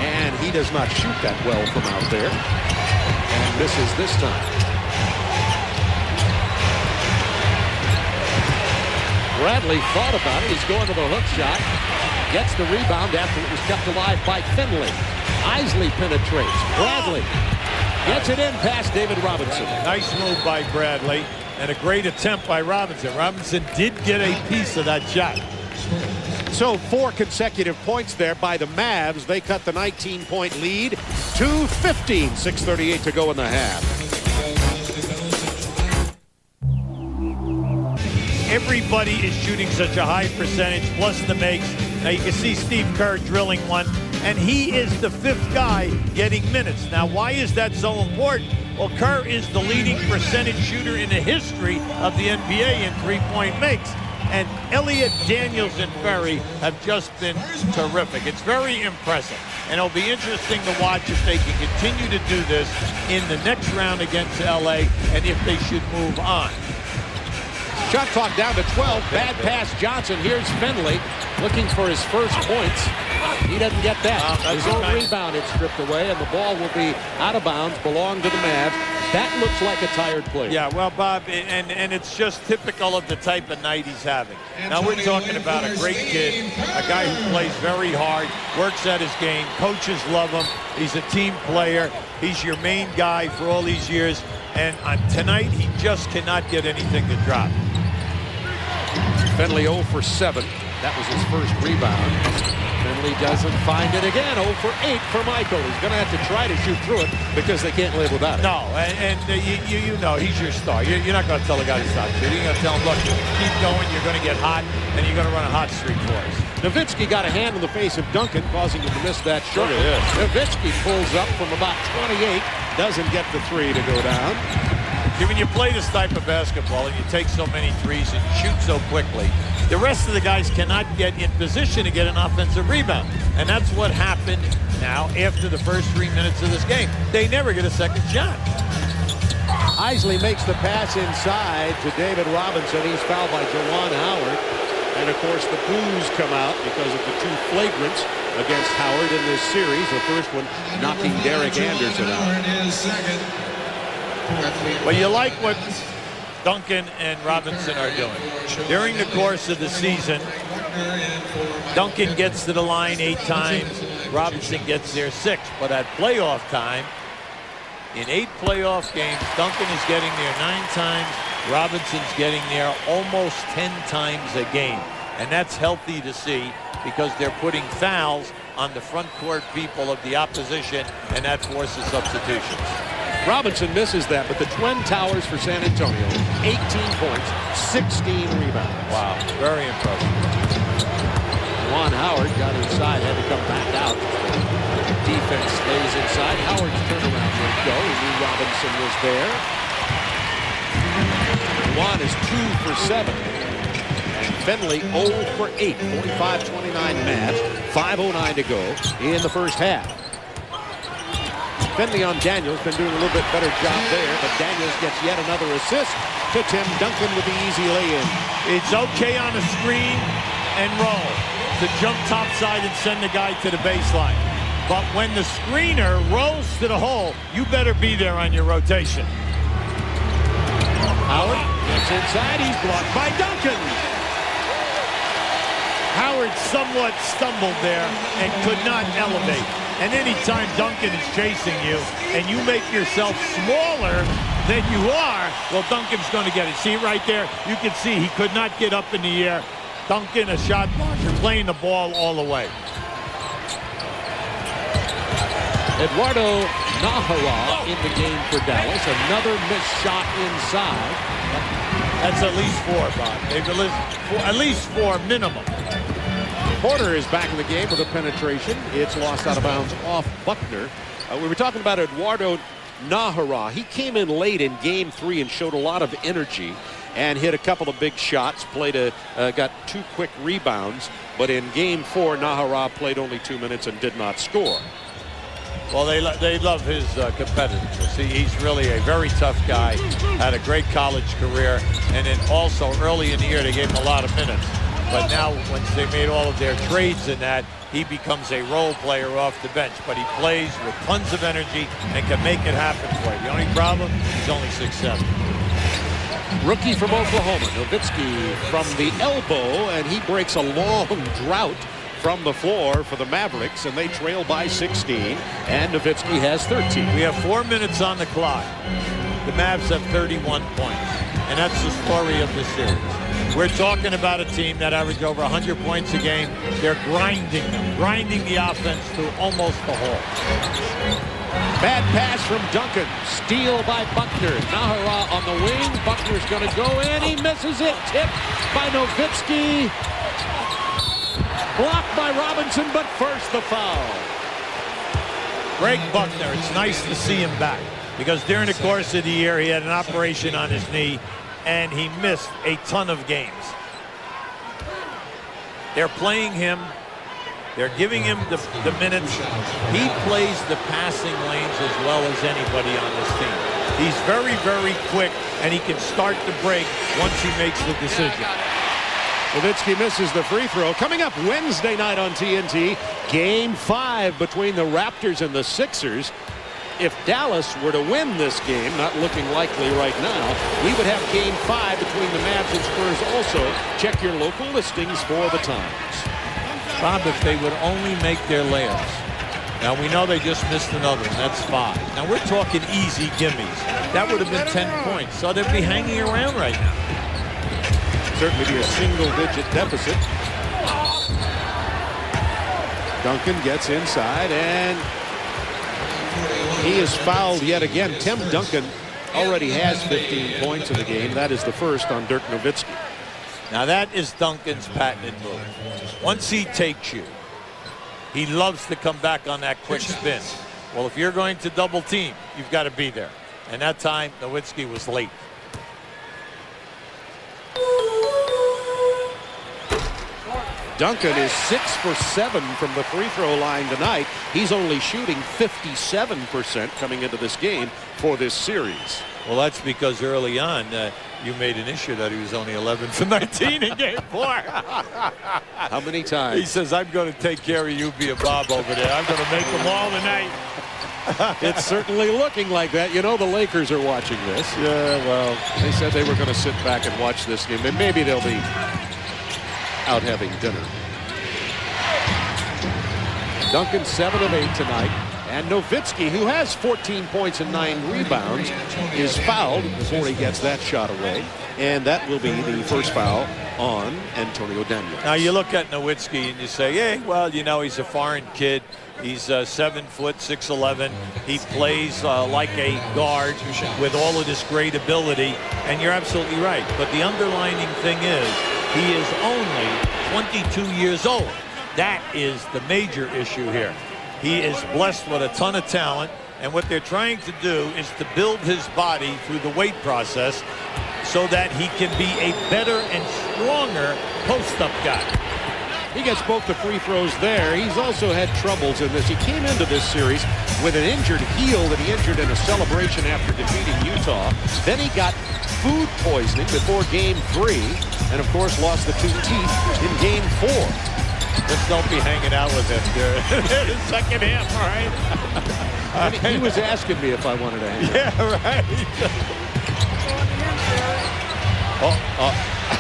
and he does not shoot that well from out there, and misses this time. Bradley thought about it. He's going to the hook shot. Gets the rebound after it was kept alive by Finley. Isley penetrates. Bradley gets it in past David Robinson. Nice move by Bradley and a great attempt by Robinson. Robinson did get a piece of that shot. So 4 consecutive points there by the Mavs. They cut the 19-point lead to 15. 6:38 to go in the half. Everybody is shooting such a high percentage, plus the makes. Now you can see Steve Kerr drilling one, and he is the 5th guy getting minutes. Now, why is that so important? Well, Kerr is the leading percentage shooter in the history of the NBA in three-point makes. And Elliott, Daniels, and Ferry have just been terrific. It's very impressive. And it'll be interesting to watch if they can continue to do this in the next round against LA and if they should move on. Shot clock down to 12. Bad pass Johnson. Here's Finley looking for his first points. He doesn't get that. His own rebound is stripped away, and the ball will be out of bounds, belong to the Mavs. That looks like a tired player. Yeah, well, Bob, and it's just typical of the type of night he's having. Now, we're talking about a great kid, a guy who plays very hard, works at his game, coaches love him, he's a team player, he's your main guy for all these years, and tonight he just cannot get anything to drop. Finley 0 for 7. That was his first rebound. Finley doesn't find it again. 0 for 8 for Michael. He's going to have to try to shoot through it because they can't live without it. No, and you know he's your star. You're not going to tell the guy to stop shooting. You're going to tell him, look, keep going. You're going to get hot, and you're going to run a hot streak for us. Nowitzki got a hand in the face of Duncan, causing him to miss that shot. Nowitzki pulls up from about 28. Doesn't get the 3 to go down. See, when you play this type of basketball and you take so many threes and shoot so quickly, the rest of the guys cannot get in position to get an offensive rebound. And that's what happened now after the first 3 minutes of this game. They never get a second shot. Isley makes the pass inside to David Robinson. He's fouled by Juwan Howard. And, of course, the boos come out because of the 2 flagrants against Howard in this series. The first one knocking Derek Anderson out. Well, you like what Duncan and Robinson are doing. During the course of the season, Duncan gets to the line 8 times, Robinson gets there 6. But at playoff time, in 8 playoff games, Duncan is getting there 9 times, Robinson's getting there almost 10 times a game. And that's healthy to see because they're putting fouls on the front court people of the opposition, and that forces substitutions. Robinson misses that, but the Twin Towers for San Antonio, 18 points, 16 rebounds. Wow, very impressive. Juwan Howard got inside, had to come back out. Defense stays inside. Howard's turnaround won't go. He knew Robinson was there. Juwan is 2 for 7. And Finley 0 for 8. 45-29 Mavs. 5:09 to go in the first half. Finley on Daniels, been doing a little bit better job there, but Daniels gets yet another assist to Tim Duncan with the easy lay-in. It's okay on a screen and roll to jump topside and send the guy to the baseline. But when the screener rolls to the hole, you better be there on your rotation. Howard gets inside, he's blocked by Duncan. Howard somewhat stumbled there and could not elevate. And anytime Duncan is chasing you and you make yourself smaller than you are, well, Duncan's going to get it. See right there? You can see he could not get up in the air. Duncan, a shot blocker, playing the ball all the way. Eduardo Nahara in the game for Dallas. Another missed shot inside. That's at least 4, Bob. They've at least 4 minimum. Porter is back in the game with a penetration. It's lost out of bounds off Buckner. We were talking about Eduardo Nahara. He came in late in game 3 and showed a lot of energy and hit a couple of big shots, got 2 quick rebounds, but in game 4, Nahara played only 2 minutes and did not score. Well, they love his competitiveness. He's really a very tough guy, had a great college career, and then also early in the year they gave him a lot of minutes. But now, once they made all of their trades in that, he becomes a role player off the bench. But he plays with tons of energy and can make it happen for you. The only problem, he's only 6'7". Rookie from Oklahoma, Nowitzki from the elbow, and he breaks a long drought from the floor for the Mavericks, and they trail by 16, and Nowitzki has 13. We have 4 minutes on the clock. The Mavs have 31 points, and that's the story of the series. We're talking about a team that averaged over 100 points a game. They're grinding the offense to almost the hole. Bad pass from Duncan. Steal by Buckner. Nahara on the wing. Buckner's going to go in. He misses it. Tipped by Nowitzki. Blocked by Robinson, but first the foul. Greg Buckner, it's nice to see him back because during the course of the year he had an operation on his knee and he missed a ton of games. They're playing him. They're giving him the minutes. He plays the passing lanes as well as anybody on this team. He's very, very quick, and he can start the break once he makes the decision. Nowitzki misses the free throw. Coming up Wednesday night on TNT, Game 5 between the Raptors and the Sixers. If Dallas were to win this game, not looking likely right now, we would have Game 5 between the Mavs and Spurs also. Check your local listings for the times. Bob, if they would only make their layups. Now, we know they just missed another one. That's 5. Now, we're talking easy gimmies. That would have been 10 points. So they'd be hanging around right now. Certainly be a single-digit deficit. Duncan gets inside, and he is fouled yet again. Tim Duncan already has 15 points in the game. That is the first on Dirk Nowitzki. Now that is Duncan's patented move. Once he takes you, he loves to come back on that quick spin. Well, if you're going to double team, you've got to be there. And that time, Nowitzki was late. Duncan is 6 for 7 from the free throw line tonight. He's only shooting 57% coming into this game for this series. Well, that's because early on you made an issue that he was only 11 for 19 in game 4. How many times? He says, I'm going to take care of you, be a Bob over there. I'm going to make them all tonight. It's certainly looking like that. You know, the Lakers are watching this. Yeah, well, they said they were going to sit back and watch this game, and maybe they'll be out having dinner. Duncan 7 of 8 tonight, and Nowitzki, who has 14 points and 9 rebounds, is fouled before he gets that shot away, and that will be the first foul on Antonio Daniels. Now you look at Nowitzki and you say, hey, well, you know, he's a foreign kid. He's 7 foot 6'11". He plays like a guard with all of this great ability, and you're absolutely right. But the underlining thing is he is only 22 years old. That is the major issue here. He is blessed with a ton of talent, and what they're trying to do is to build his body through the weight process so that he can be a better and stronger post-up guy. He gets both the free throws there. He's also had troubles in this. He came into this series with an injured heel that he injured in a celebration after defeating Utah. Then he got food poisoning before Game 3, and of course lost the 2 teeth in Game 4. Just don't be hanging out with him during the second half, all right? He was asking me if I wanted to hang out. Yeah, right.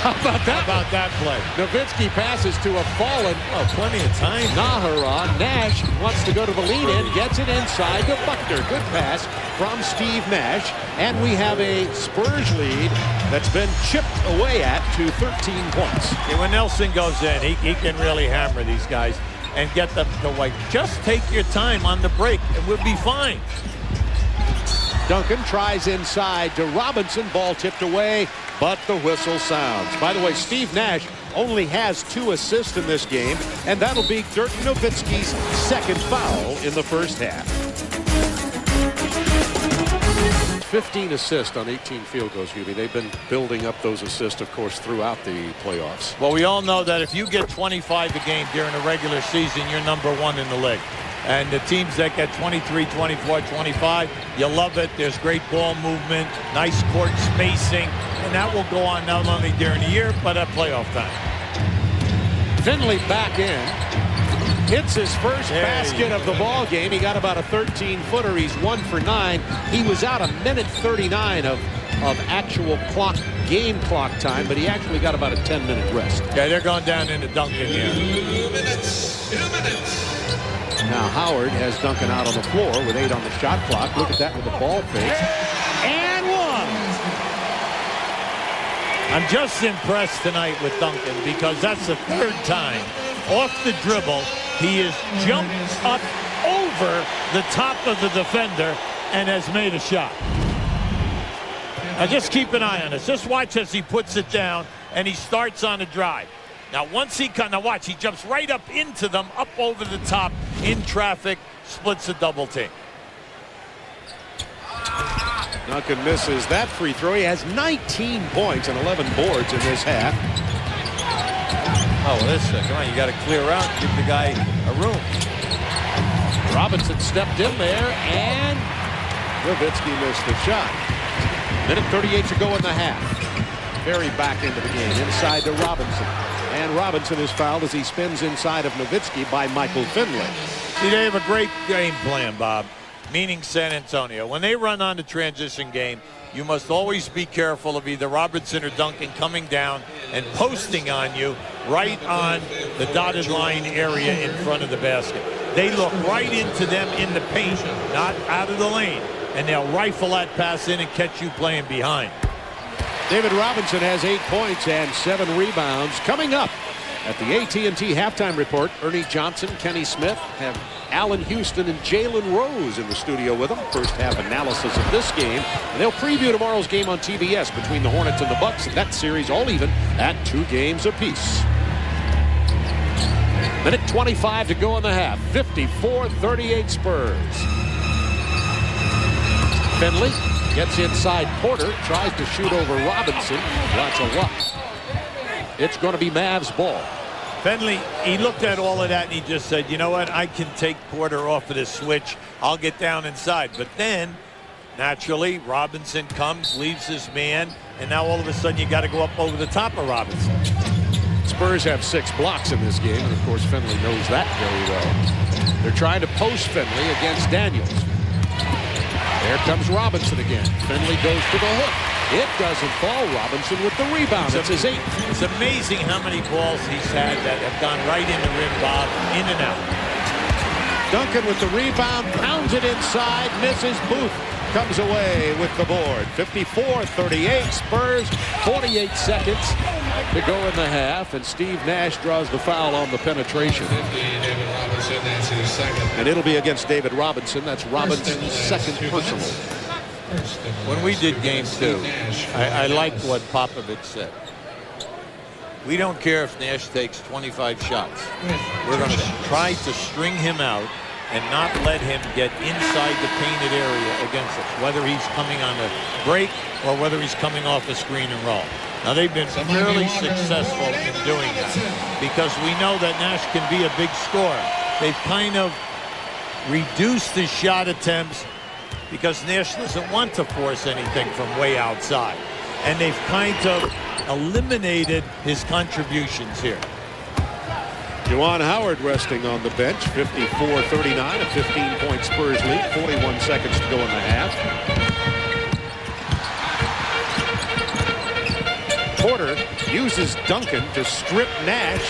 How about that? How about that play? Nowitzki passes to a fallen. Oh, plenty of time. Naharon. Nash wants to go to the lead-in, gets it inside to Buckner. Good pass from Steve Nash. And we have a Spurs lead that's been chipped away at to 13 points. Yeah, when Nelson goes in, he can really hammer these guys and get them to wait. Just take your time on the break and we'll be fine. Duncan tries inside to Robinson. Ball tipped away, but the whistle sounds. By the way, Steve Nash only has 2 assists in this game, and that'll be Dirk Nowitzki's second foul in the first half. 15 assists on 18 field goals, Hubie. They've been building up those assists, of course, throughout the playoffs. Well, we all know that if you get 25 a game during a regular season, you're #1 in the league. And the teams that get 23, 24, 25, you love it. There's great ball movement, nice court spacing, and that will go on not only during the year, but at playoff time. Finley back in. Hits his first basket of the ball game. He got about a 13-footer. He's 1 for 9. He was out a minute 39 of actual game clock time, but he actually got about a 10-minute rest. Yeah, they're going down into Duncan here. 2 minutes. 2 minutes. Now Howard has Duncan out on the floor with 8 on the shot clock. Look at that with the ball fake. And 1. I'm just impressed tonight with Duncan because that's the 3rd time off the dribble he has jumped up over the top of the defender and has made a shot. Now just keep an eye on this. Just watch as he puts it down and he starts on a drive. Now once he comes, now watch, he jumps right up into them, up over the top, in traffic, splits a double team. Duncan misses that free throw. He has 19 points and 11 boards in this half. Oh, well, come on, you got to clear out and give the guy a room. Robinson stepped in there, and Nowitzki missed the shot. Minute 38 to go in the half. Very back into the game, inside to Robinson. And Robinson is fouled as he spins inside of Nowitzki by Michael Finley. See, they have a great game plan, Bob, meaning San Antonio. When they run on the transition game, you must always be careful of either Robinson or Duncan coming down and posting on you right on the dotted line area in front of the basket. They look right into them in the paint, not out of the lane, and they'll rifle that pass in and catch you playing behind. David Robinson has 8 points and 7 rebounds. Coming up at the AT&T halftime report, Ernie Johnson, Kenny Smith have Allen Houston and Jalen Rose in the studio with them. First half analysis of this game. And they'll preview tomorrow's game on TBS between the Hornets and the Bucks. And that series all even at 2 games apiece. Minute 25 to go in the half. 54-38 Spurs. Finley gets inside Porter. Tries to shoot over Robinson. Lots of luck. It's going to be Mavs ball. Finley, he looked at all of that and he just said, you know what, I can take Porter off of this switch. I'll get down inside. But then, naturally, Robinson comes, leaves his man, and now all of a sudden you got to go up over the top of Robinson. Spurs have 6 blocks in this game, and of course Finley knows that very well. They're trying to post Finley against Daniels. There comes Robinson again. Finley goes to the hook. It doesn't fall. Robinson with the rebound. It's his 8th. It's amazing how many balls he's had that have gone right in the rim, Bob, in and out. Duncan with the rebound, pounds it inside, misses. Booth comes away with the board. 54-38 Spurs, 48 seconds to go in the half, and Steve Nash draws the foul on the penetration. And it'll be against David Robinson. That's Robinson's second personal. When we did game 2, I liked what Popovich said. We don't care if Nash takes 25 shots. We're going to try to string him out and not let him get inside the painted area against us, whether he's coming on a break or whether he's coming off a screen and roll. Now, they've been fairly successful in doing that because we know that Nash can be a big scorer. They've kind of reduced his shot attempts because Nash doesn't want to force anything from way outside. And they've kind of eliminated his contributions here. Juwan Howard resting on the bench. 54-39, a 15-point Spurs lead. 41 seconds to go in the half. Porter uses Duncan to strip Nash.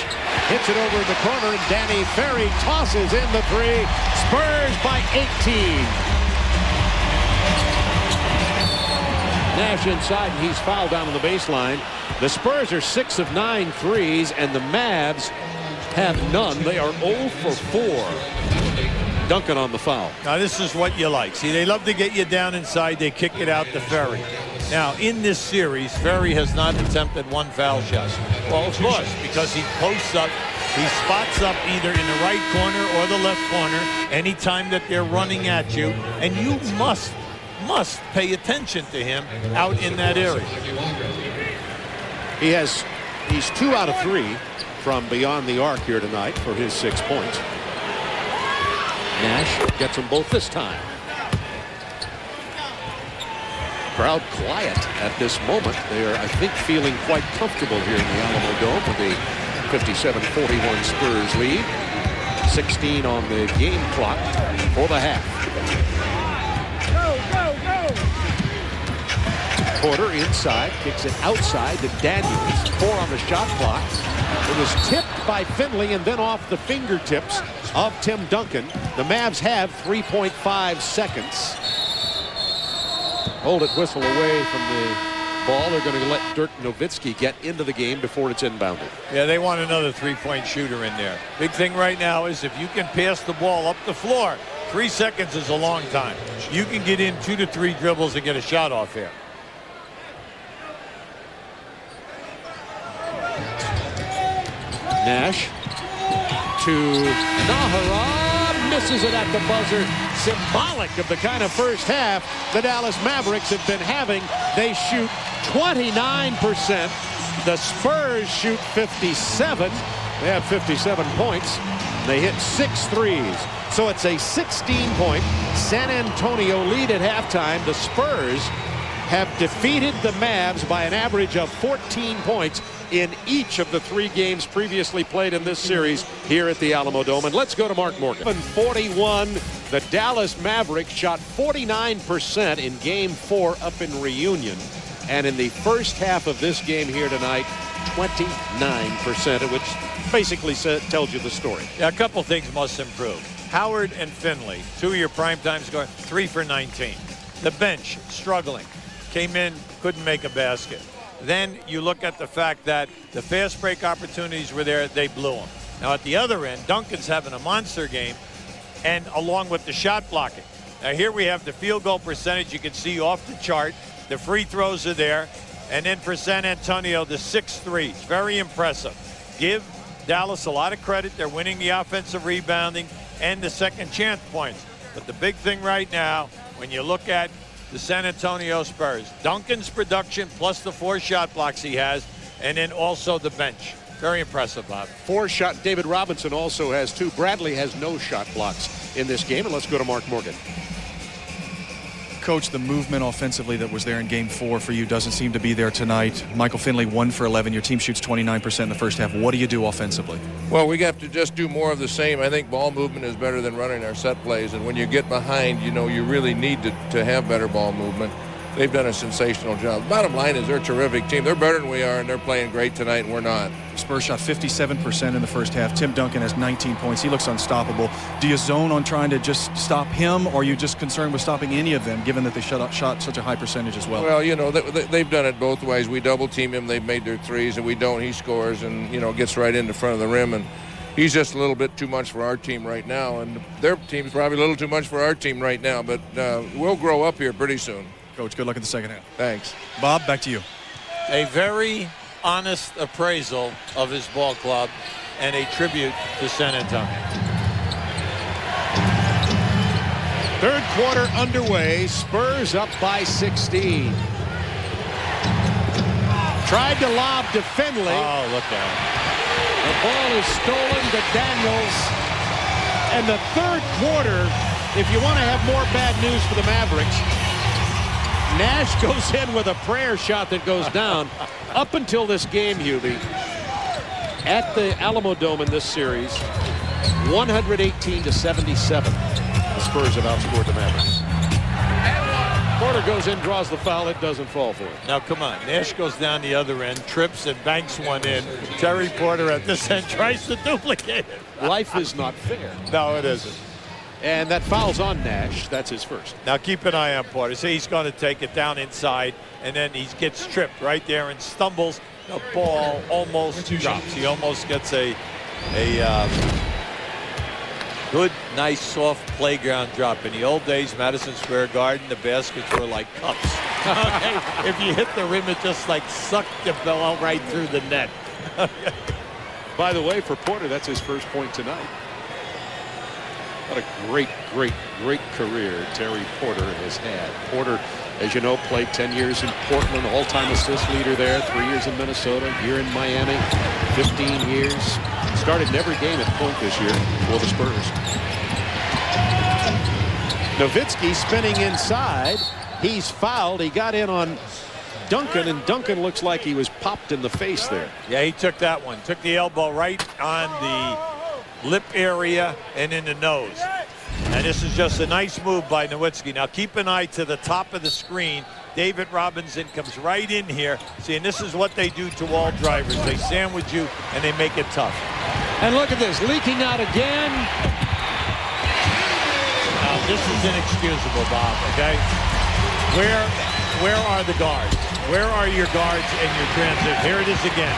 Hits it over in the corner, and Danny Ferry tosses in the three. Spurs by 18. Nash inside, and he's fouled down on the baseline. The Spurs are 6 of 9 threes, and the Mavs have none. They are 0 for 4. Duncan on the foul. Now this is what you like. See, they love to get you down inside. They kick it out to Ferry. Now in this series, Ferry has not attempted one foul shot. Well, of course, because he posts up, he spots up either in the right corner or the left corner anytime that they're running at you, and you must pay attention to him out in that area. He's 2 out of 3 from beyond the arc here tonight for his 6 points. Nash gets them both this time. Crowd quiet at this moment. They are, I think, feeling quite comfortable here in the Alamo Dome with the 57-41 Spurs lead. 16 on the game clock for the half. Porter inside, kicks it outside to Daniels. 4 on the shot clock. It was tipped by Finley and then off the fingertips of Tim Duncan. The Mavs have 3.5 seconds. Hold it, whistle away from the ball. They're going to let Dirk Nowitzki get into the game before it's inbounded. Yeah, they want another three-point shooter in there. Big thing right now is if you can pass the ball up the floor, 3 seconds is a long time. You can get in 2 to 3 dribbles and get a shot off here. Nash to Nahara, misses it at the buzzer. Symbolic of the kind of first half the Dallas Mavericks have been having. They shoot 29%. The Spurs shoot 57. They have 57 points. They hit 6 threes. So it's a 16-point San Antonio lead at halftime. The Spurs have defeated the Mavs by an average of 14 points in each of the 3 games previously played in this series here at the Alamo Dome. And let's go to Mark Morgan. 41, the Dallas Mavericks shot 49% in Game 4 up in Reunion. And in the first half of this game here tonight, 29%, which basically tells you the story. Yeah, a couple things must improve. Howard and Finley, 2 of your primetime scorers, 3 for 19. The bench struggling. Came in, couldn't make a basket. Then you look at the fact that the fast break opportunities were there, they blew them. Now at the other end, Duncan's having a monster game, and along with the shot blocking. Now here we have the field goal percentage you can see off the chart. The free throws are there. And then for San Antonio, the 6 threes. Very impressive. Give Dallas a lot of credit. They're winning the offensive rebounding and the second chance points. But the big thing right now, when you look at the San Antonio Spurs, Duncan's production plus the 4 shot blocks he has, and then also the bench. Very impressive, Bob. 4 shot. David Robinson also has 2. Bradley has no shot blocks in this game. And let's go to Mark Morgan. Coach, the movement offensively that was there in Game 4 for you doesn't seem to be there tonight. Michael Finley 1 for 11. Your team shoots 29% in the first half. What do you do offensively? Well, we have to just do more of the same. I think ball movement is better than running our set plays. And when you get behind, you know, you really need to have better ball movement. They've done a sensational job. The bottom line is they're a terrific team. They're better than we are, and they're playing great tonight, and we're not. Spurs shot 57% in the first half. Tim Duncan has 19 points. He looks unstoppable. Do you zone on trying to just stop him, or are you just concerned with stopping any of them, given that they shot such a high percentage as well? Well, you know, they've done it both ways. We double-team him. They've made their threes, and we don't. He scores and, you know, gets right in the front of the rim. And he's just a little bit too much for our team right now. And their team's probably a little too much for our team right now. But we'll grow up here pretty soon. Coach, good luck in the second half. Thanks. Bob, back to you. A very honest appraisal of his ball club and a tribute to San Antonio. Third quarter underway. Spurs up by 16. Tried to lob to Finley. Oh, look at it. The ball is stolen to Daniels. And the third quarter, if you want to have more bad news for the Mavericks, Nash goes in with a prayer shot that goes down. Up until this game, Hubie, at the Alamo Dome in this series, 118-77. The Spurs have outscored the Mavericks. Porter goes in, draws the foul. It doesn't fall for him. Now, come on. Nash goes down the other end, trips and banks one in. Terry Porter at this end tries to duplicate it. Life is not fair. No, it isn't. And that foul's on Nash. That's his first. Now, keep an eye on Porter. See, he's going to take it down inside, and then he gets tripped right there and stumbles. The ball almost drops. He almost gets a good, nice, soft playground drop. In the old days, Madison Square Garden, the baskets were like cups. Okay? If you hit the rim, it just like sucked the ball right through the net. By the way, for Porter, that's his first point tonight. What a great, great, great career Terry Porter has had. Porter, as you know, played 10 years in Portland, all-time assist leader there, 3 years in Minnesota, a year in Miami, 15 years. Started in every game at point this year for the Spurs. Nowitzki spinning inside. He's fouled. He got in on Duncan, and Duncan looks like he was popped in the face there. Yeah, he took that one. Took the elbow right on the lip area and in the nose. And this is just a nice move by Nowitzki. Now keep an eye to the top of the screen. David Robinson comes right in here. See, and this is what they do to all drivers. They sandwich you and they make it tough. And look at this, leaking out again. Now this is inexcusable, Bob, okay? Where are the guards? Where are your guards and your transit? Here it is again.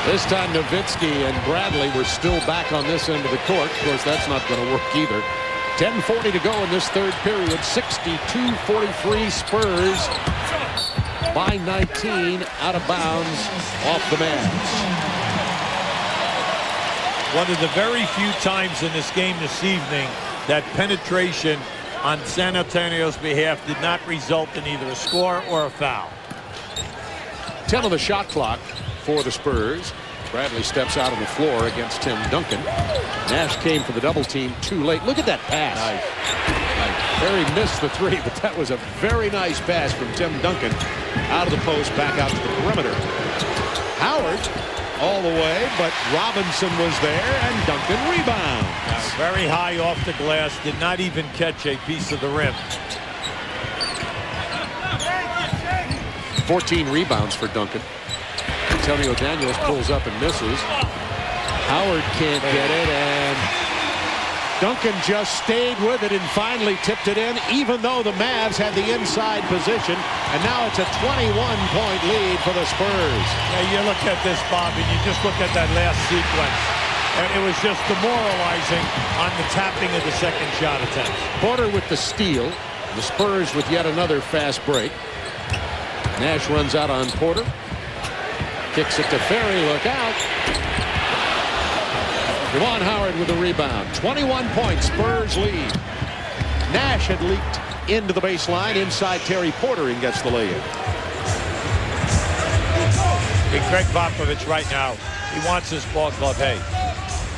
This time Nowitzki and Bradley were still back on this end of the court. Of course, that's not going to work either. 10:40 to go in this third period. 62-43 Spurs by 19 out of bounds off the Mavs. One of the very few times in this game this evening that penetration on San Antonio's behalf did not result in either a score or a foul. 10 on the shot clock for the Spurs. Bradley steps out on the floor against Tim Duncan. Nash came for the double team too late. Look at that pass. Nice. Perry missed the three, but that was a very nice pass from Tim Duncan out of the post back out to the perimeter. Howard all the way, but Robinson was there and Duncan rebounds. Very high off the glass, did not even catch a piece of the rim. 14 rebounds for Duncan. Antonio Daniels pulls up and misses. Howard can't get it, and Duncan just stayed with it and finally tipped it in, even though the Mavs had the inside position. And now it's a 21-point lead for the Spurs. Yeah, you look at this, Bob, and you just look at that last sequence. And it was just demoralizing on the tapping of the second shot attempt. Porter with the steal. The Spurs with yet another fast break. Nash runs out on Porter. Kicks it to Ferry. Look out. Juwan Howard with the rebound. 21 points. Spurs lead. Nash had leaked into the baseline inside Terry Porter and gets the lay-in. Hey, Greg Popovich right now, he wants his ball club, hey,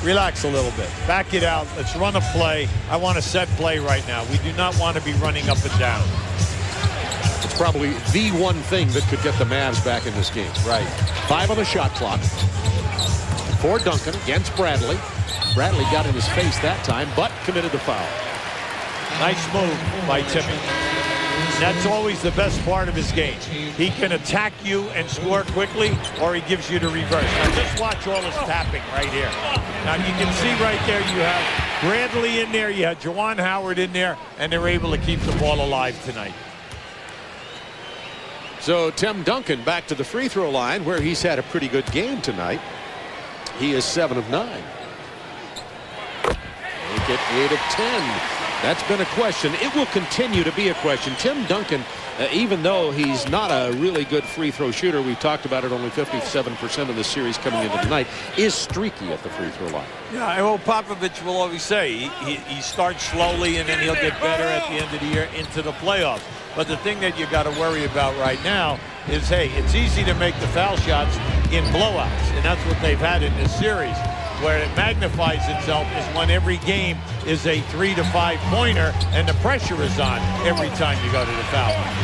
relax a little bit. Back it out. Let's run a play. I want a set play right now. We do not want to be running up and down. It's probably the one thing that could get the Mavs back in this game. Right. 5 on the shot clock. For Duncan against Bradley. Bradley got in his face that time, but committed the foul. Nice move by Timmy. That's always the best part of his game. He can attack you and score quickly, or he gives you the reverse. Now just watch all this tapping right here. Now you can see right there you have Bradley in there, you have Juwan Howard in there, and they're able to keep the ball alive tonight. So Tim Duncan back to the free throw line, where he's had a pretty good game tonight. He is 7 of 9. Make it 8 of 10. That's been a question. It will continue to be a question. Tim Duncan, even though he's not a really good free throw shooter, we've talked about it, only 57% of the series coming into tonight, is streaky at the free throw line. Yeah, well, Popovich will always say he starts slowly and then he'll get better at the end of the year into the playoffs. But the thing that you got to worry about right now is, hey, it's easy to make the foul shots in blowouts, and that's what they've had in this series. Where it magnifies itself is when every game is a 3 to 5 pointer and the pressure is on every time you go to the foul line.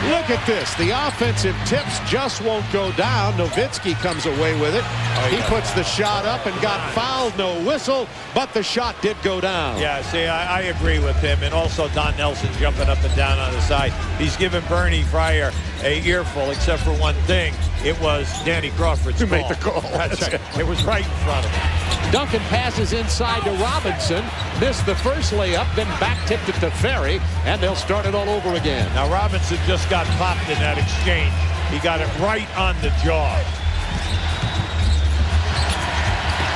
Look at this. The offensive tips just won't go down. Nowitzki comes away with it. He puts the shot up and got fouled. No whistle, but the shot did go down. Yeah, see, I agree with him. And also Don Nelson jumping up and down on the side. He's given Bernie Fryer a earful, except for one thing. It was Danny Crawford's Who call. made the call. That's right. It was right in front of him. Duncan passes inside to Robinson. Missed the first layup, then back tipped it to Ferry, and they'll start it all over again. Now Robinson just got popped in that exchange. He got it right on the jaw.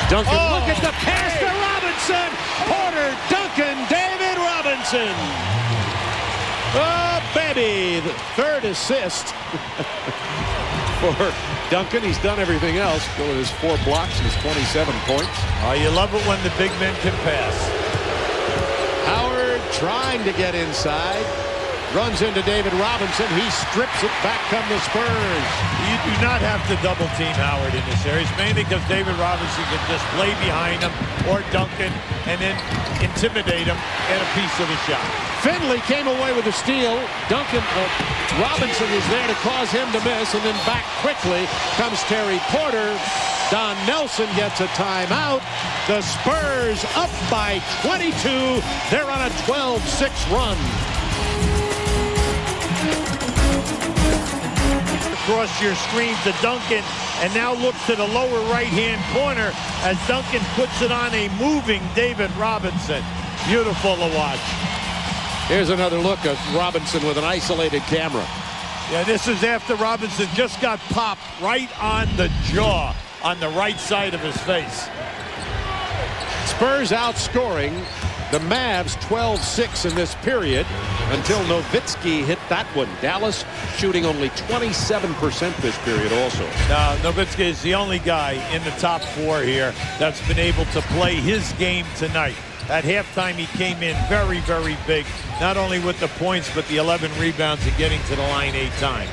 Duncan, look at the pass to Robinson. Porter, Duncan, David Robinson. Oh, baby, the third assist for Duncan. He's done everything else. Go with his 4 blocks and his 27 points. Oh, you love it when the big men can pass. Howard trying to get inside. Runs into David Robinson. He strips it. Back come the Spurs. You do not have to double team Howard in this series, mainly because David Robinson can just play behind him or Duncan and then intimidate him and a piece of the shot. Finley came away with a steal. Robinson is there to cause him to miss, and then back quickly comes Terry Porter. Don Nelson gets a timeout. The Spurs up by 22. They're on a 12-6 run. Across your screen to Duncan, and now look to the lower right-hand corner as Duncan puts it on a moving David Robinson. Beautiful to watch. Here's another look of Robinson with an isolated camera. Yeah, this is after Robinson just got popped right on the jaw on the right side of his face. Spurs outscoring the Mavs 12-6 in this period until Nowitzki hit that one. Dallas shooting only 27% this period also. Now, Nowitzki is the only guy in the top 4 here that's been able to play his game tonight. At halftime, he came in very, very big, not only with the points, but the 11 rebounds and getting to the line 8 times.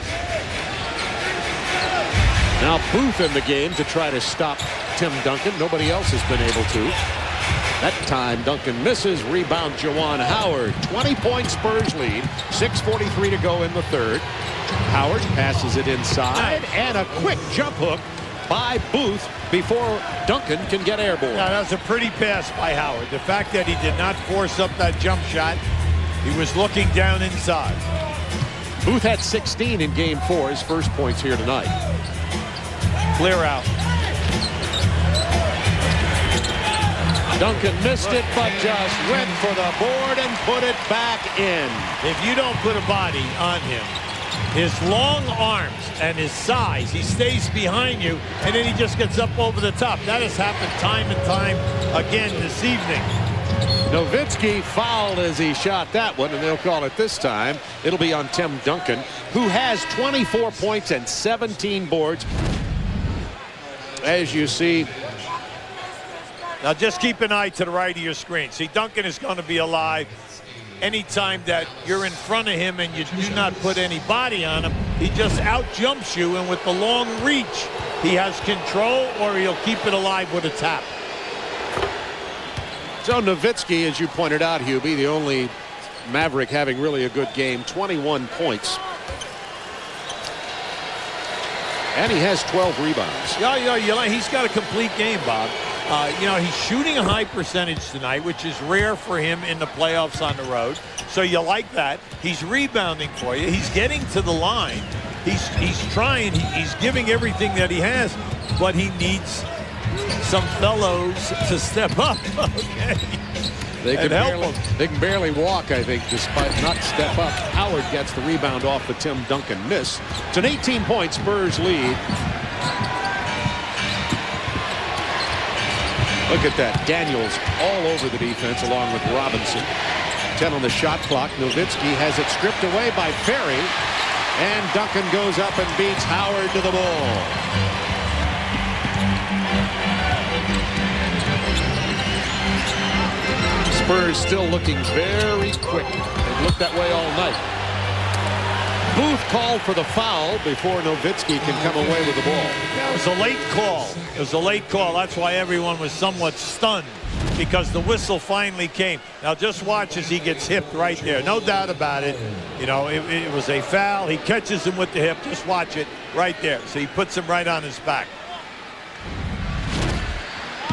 Now Booth in the game to try to stop Tim Duncan. Nobody else has been able to. That time Duncan misses. Rebound Juwan Howard. 20-point Spurs lead. 6:43 to go in the third. Howard passes it inside, and a quick jump hook by Booth before Duncan can get airborne. Yeah, that was a pretty pass by Howard. The fact that he did not force up that jump shot, he was looking down inside. Booth had 16 in game 4, his first points here tonight. Clear out. Duncan missed it, but just went for the board and put it back in. If you don't put a body on him, his long arms and his size, he stays behind you, and then he just gets up over the top. That has happened time and time again this evening. Nowitzki fouled as he shot that one, and they'll call it this time. It'll be on Tim Duncan, who has 24 points and 17 boards. As you see, now just keep an eye to the right of your screen. See, Duncan is going to be alive anytime that you're in front of him and you do not put any body on him. He just out jumps you, and with the long reach, he has control, or he'll keep it alive with a tap. So Nowitzki, as you pointed out, Hubie, the only Maverick having really a good game, 21 points. And he has 12 rebounds. Yeah, he's got a complete game, Bob. He's shooting a high percentage tonight, which is rare for him in the playoffs on the road. So you like that. He's rebounding for you. He's getting to the line. He's trying. He's giving everything that he has, but he needs some fellows to step up. Okay. They can barely walk, I think, despite not step up. Howard gets the rebound off the Tim Duncan miss. It's an 18-point Spurs lead. Look at that. Daniels all over the defense along with Robinson. 10 on the shot clock. Nowitzki has it stripped away by Ferry. And Duncan goes up and beats Howard to the ball. Spurs still looking very quick. They've looked that way all night. Booth called for the foul before Nowitzki can come away with the ball. It was a late call. It was a late call. That's why everyone was somewhat stunned because the whistle finally came. Now just watch as he gets hipped right there. No doubt about it. You know, it was a foul. He catches him with the hip. Just watch it right there. So he puts him right on his back.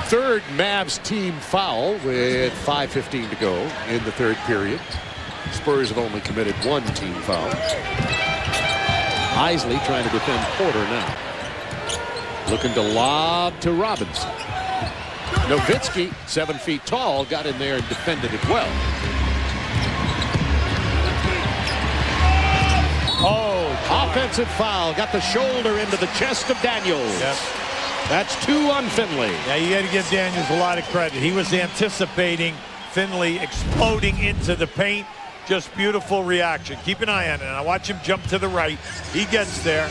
Third Mavs team foul with 5:15 to go in the third period. Spurs have only committed one team foul. Isley trying to defend Porter now. Looking to lob to Robinson. Nowitzki, 7 feet tall, got in there and defended it well. Oh, offensive foul. Got the shoulder into the chest of Daniels. Yep. That's 2 on Finley. Yeah, you got to give Daniels a lot of credit. He was anticipating Finley exploding into the paint. Just beautiful reaction. Keep an eye on it. Now watch him jump to the right. He gets there.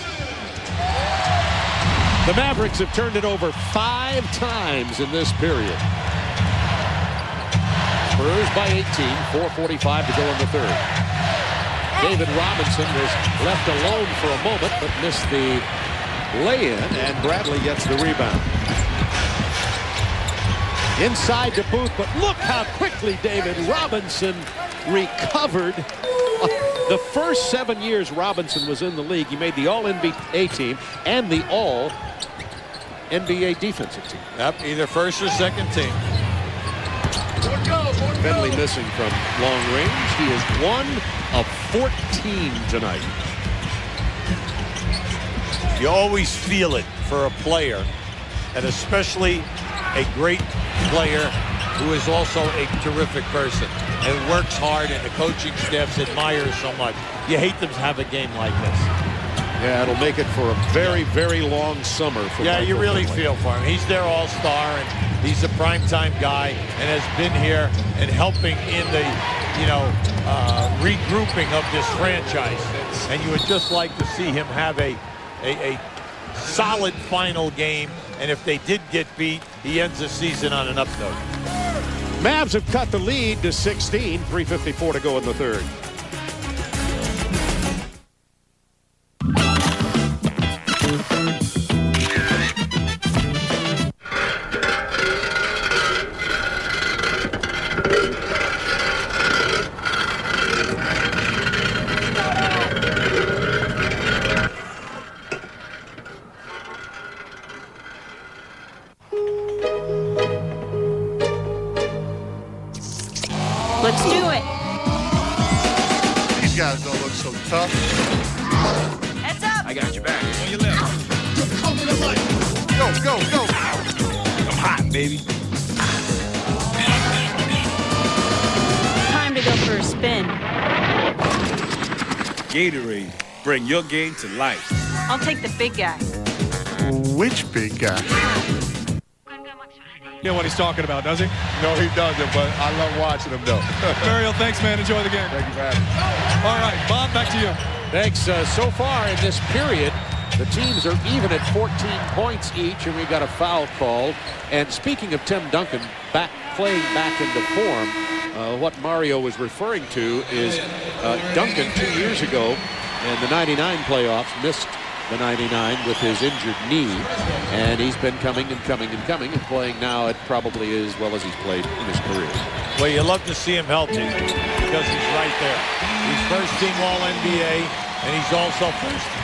The Mavericks have turned it over 5 times in this period. Spurs by 18, 4:45 to go in the third. David Robinson was left alone for a moment, but missed the lay-in, and Bradley gets the rebound. Inside to Booth, but look how quickly David Robinson recovered. The first 7 years Robinson was in the league, he made the All-NBA team and the All-NBA defensive team. Yep, either first or second team. Finley missing from long range. He is 1 of 14 tonight. You always feel it for a player, and especially a great player who is also a terrific person and works hard, and the coaching staffs admire so much. You hate them to have a game like this. Yeah, it'll make it for a very, very long summer for Yeah, Michael you really Finley. feel for him. He's their all-star, and he's a primetime guy, and has been here and helping in the, regrouping of this franchise. And you would just like to see him have a solid final game, and if they did get beat, he ends the season on an up note. Mavs have cut the lead to 16, 3:54 to go in the third. Let's do it. These guys don't look so tough. Heads up. I got your back. On your left. Go, go, go. I'm hot, baby. Time to go for a spin. Gatorade. Bring your game to life. I'll take the big guy. Which big guy? You know what he's talking about, does he? No, he doesn't, but I love watching him, though. Mario, thanks, man. Enjoy the game. Thank you for having me. All right, Bob, back to you. Thanks. So far in this period, the teams are even at 14 points each, and we got a foul called. And speaking of Tim Duncan playing back into form, what Mario was referring to is Duncan 2 years ago in the '99 playoffs missed the '99 with his injured knee, and he's been coming and playing now at probably as well as he's played in his career. Well, you love to see him healthy because he's right there. He's first team All-NBA, and he's also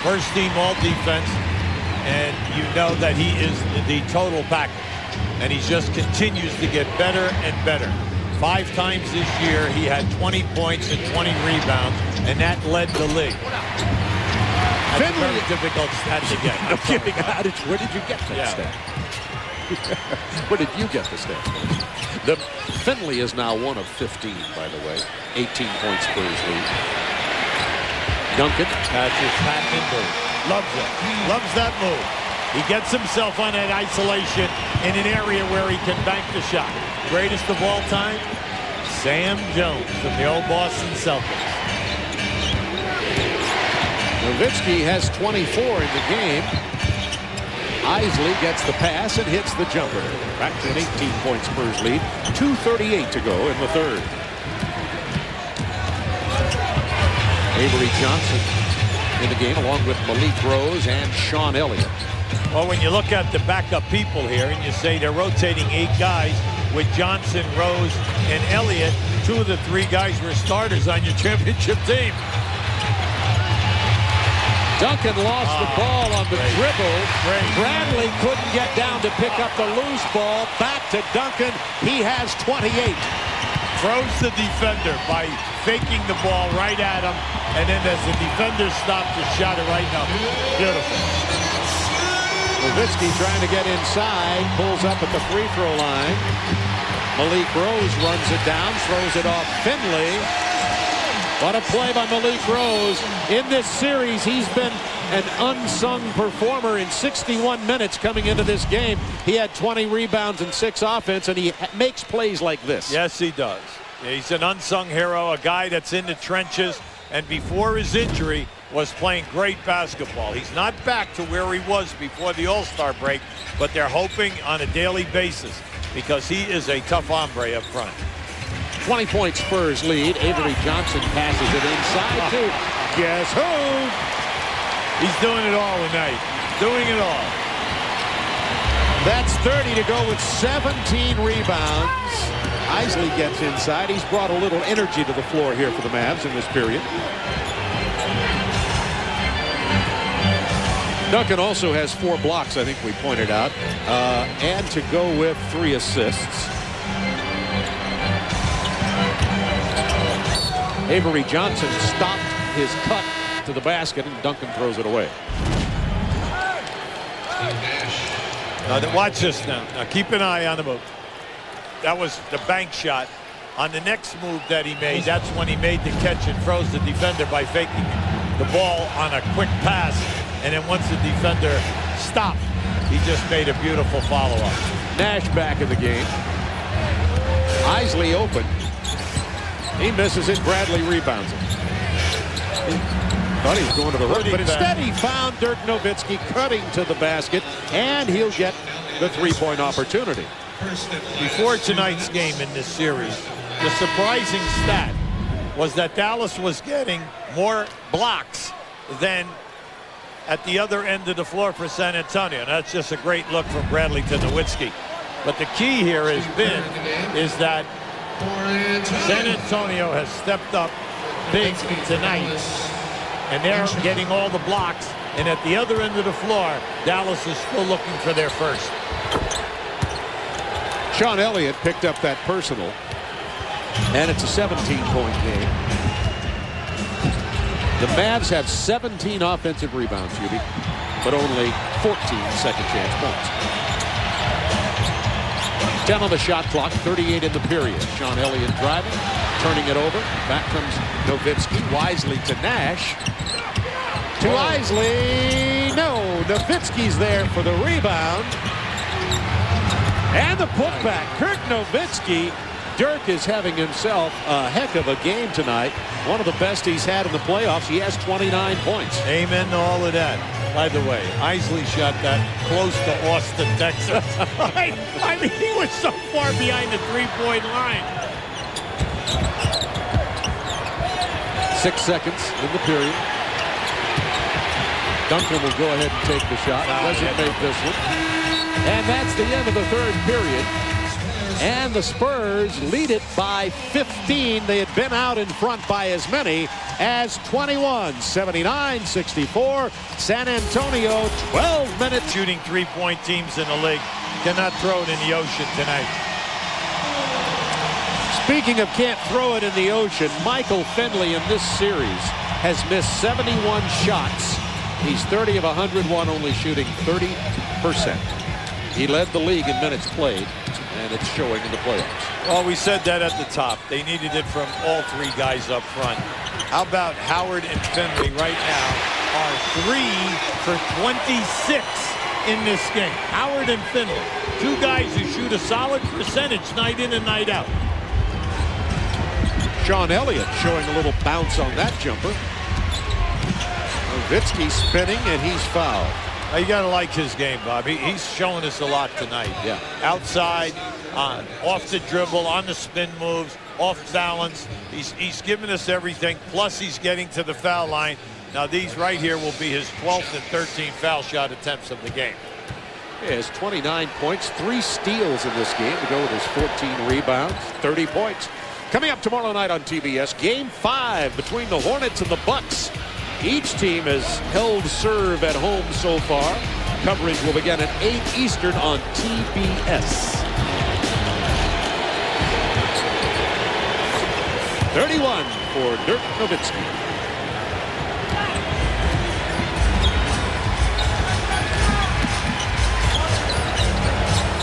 first team All-Defense, and you know that he is the total package, and he just continues to get better and better. 5 times this year, he had 20 points and 20 rebounds, and that led the league. That's a very difficult stat to get. No kidding. Where did you get that stat? Where did you get the stat? Finley is now 1 of 15, by the way. 18 points Spurs lead. Duncan. That's his patented move. Loves it. Loves that move. He gets himself on that isolation in an area where he can bank the shot. Greatest of all time, Sam Jones from the old Boston Celtics. Nowitzki has 24 in the game. Isley gets the pass and hits the jumper. Back to an 18-point Spurs lead. 2:38 to go in the third. Avery Johnson in the game along with Malik Rose and Sean Elliott. Well, when you look at the backup people here and you say they're rotating 8 guys, with Johnson, Rose, and Elliott. 2 of the 3 guys were starters on your championship team. Duncan lost the ball on the dribble. Bradley couldn't get down to pick up the loose ball. Back to Duncan. He has 28. Throws the defender by faking the ball right at him, and then as the defender stopped, just shot it right up. Beautiful. Nowitzki trying to get inside, pulls up at the free throw line. Malik Rose runs it down, throws it off Finley. What a play by Malik Rose. In this series, he's been an unsung performer in 61 minutes coming into this game. He had 20 rebounds and 6 offense, and he makes plays like this. Yes, he does. He's an unsung hero, a guy that's in the trenches, and before his injury was playing great basketball. He's not back to where he was before the All-Star break, but they're hoping on a daily basis because he is a tough hombre up front. 20-point Spurs lead. Avery Johnson passes it inside to guess who? He's doing it all tonight. Doing it all. That's 30 to go with 17 rebounds. Isley gets inside. He's brought a little energy to the floor here for the Mavs in this period. Duncan also has 4 blocks, I think we pointed out, and to go with 3 assists. Avery Johnson stopped his cut to the basket, and Duncan throws it away. Now, watch this now. Now, keep an eye on the move. That was the bank shot. On the next move that he made, that's when he made the catch and froze the defender by faking the ball on a quick pass. And then once the defender stopped, he just made a beautiful follow-up. Nash back in the game. Isley open. He misses it. Bradley rebounds it. Thought he was going to the hook, but instead he found Dirk Nowitzki cutting to the basket, and he'll get the 3-point opportunity. Before tonight's game in this series, the surprising stat was that Dallas was getting more blocks than at the other end of the floor for San Antonio. And that's just a great look from Bradley to Nowitzki. But the key here is that San Antonio has stepped up big tonight, and they're getting all the blocks. And at the other end of the floor, Dallas is still looking for their first. Sean Elliott picked up that personal, and it's a 17-point game. The Mavs have 17 offensive rebounds, Hubie, but only 14 second-chance points. 10 on the shot clock, 38 in the period. Sean Elliott driving, turning it over. Back comes Nowitzki, wisely to Nash. To Isley. No, Nowitzki's there for the rebound. And the putback. Kirk Nowitzki. Dirk is having himself a heck of a game tonight. One of the best he's had in the playoffs. He has 29 points. Amen to all of that. By the way, Isley shot that close to Austin, Texas. I mean, he was so far behind the 3-point line. 6 seconds in the period. Duncan will go ahead and take the shot. Doesn't make this one. And that's the end of the 3rd period. And the Spurs lead it by 15. They had been out in front by as many as 21. 79-64. San Antonio, 12 minutes. Shooting 3-point teams in the league cannot throw it in the ocean tonight. Speaking of can't throw it in the ocean, Michael Finley in this series has missed 71 shots. He's 30 of 101, only shooting 30%. He led the league in minutes played, and it's showing in the playoffs. Well, we said that at the top. They needed it from all 3 guys up front. How about Howard and Finley right now are 3 for 26 in this game. Howard and Finley, 2 guys who shoot a solid percentage night in and night out. Sean Elliott showing a little bounce on that jumper. Nowitzki spinning, and he's fouled. You got to like his game, Bob. He's showing us a lot tonight. Yeah. Outside, off the dribble, on the spin moves, off balance. He's giving us everything. Plus, he's getting to the foul line. Now, these right here will be his 12th and 13th foul shot attempts of the game. He has 29 points, 3 steals in this game to go with his 14 rebounds, 30 points. Coming up tomorrow night on TBS, Game 5 between the Hornets and the Bucks. Each team has held serve at home so far. Coverage will begin at 8 Eastern on TBS. 31 for Dirk Nowitzki.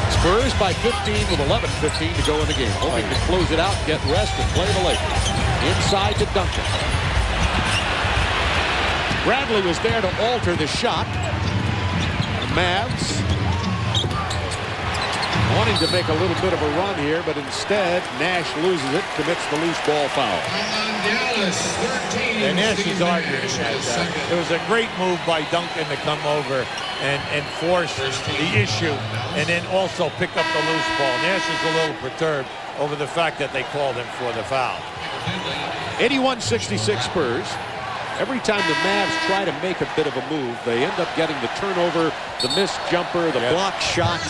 Spurs by 15 with 11:15 to go in the game. Hoping to close it out, get rest, and play the Lakers. Inside to Duncan. Bradley was there to alter the shot. The Mavs wanting to make a little bit of a run here, but instead Nash loses it, commits the loose ball foul. And Nash is arguing that. It was a great move by Duncan to come over and force the issue and then also pick up the loose ball. Nash is a little perturbed over the fact that they called him for the foul. 81-66 Spurs. Every time the Mavs try to make a bit of a move, they end up getting the turnover, the missed jumper, the block shot.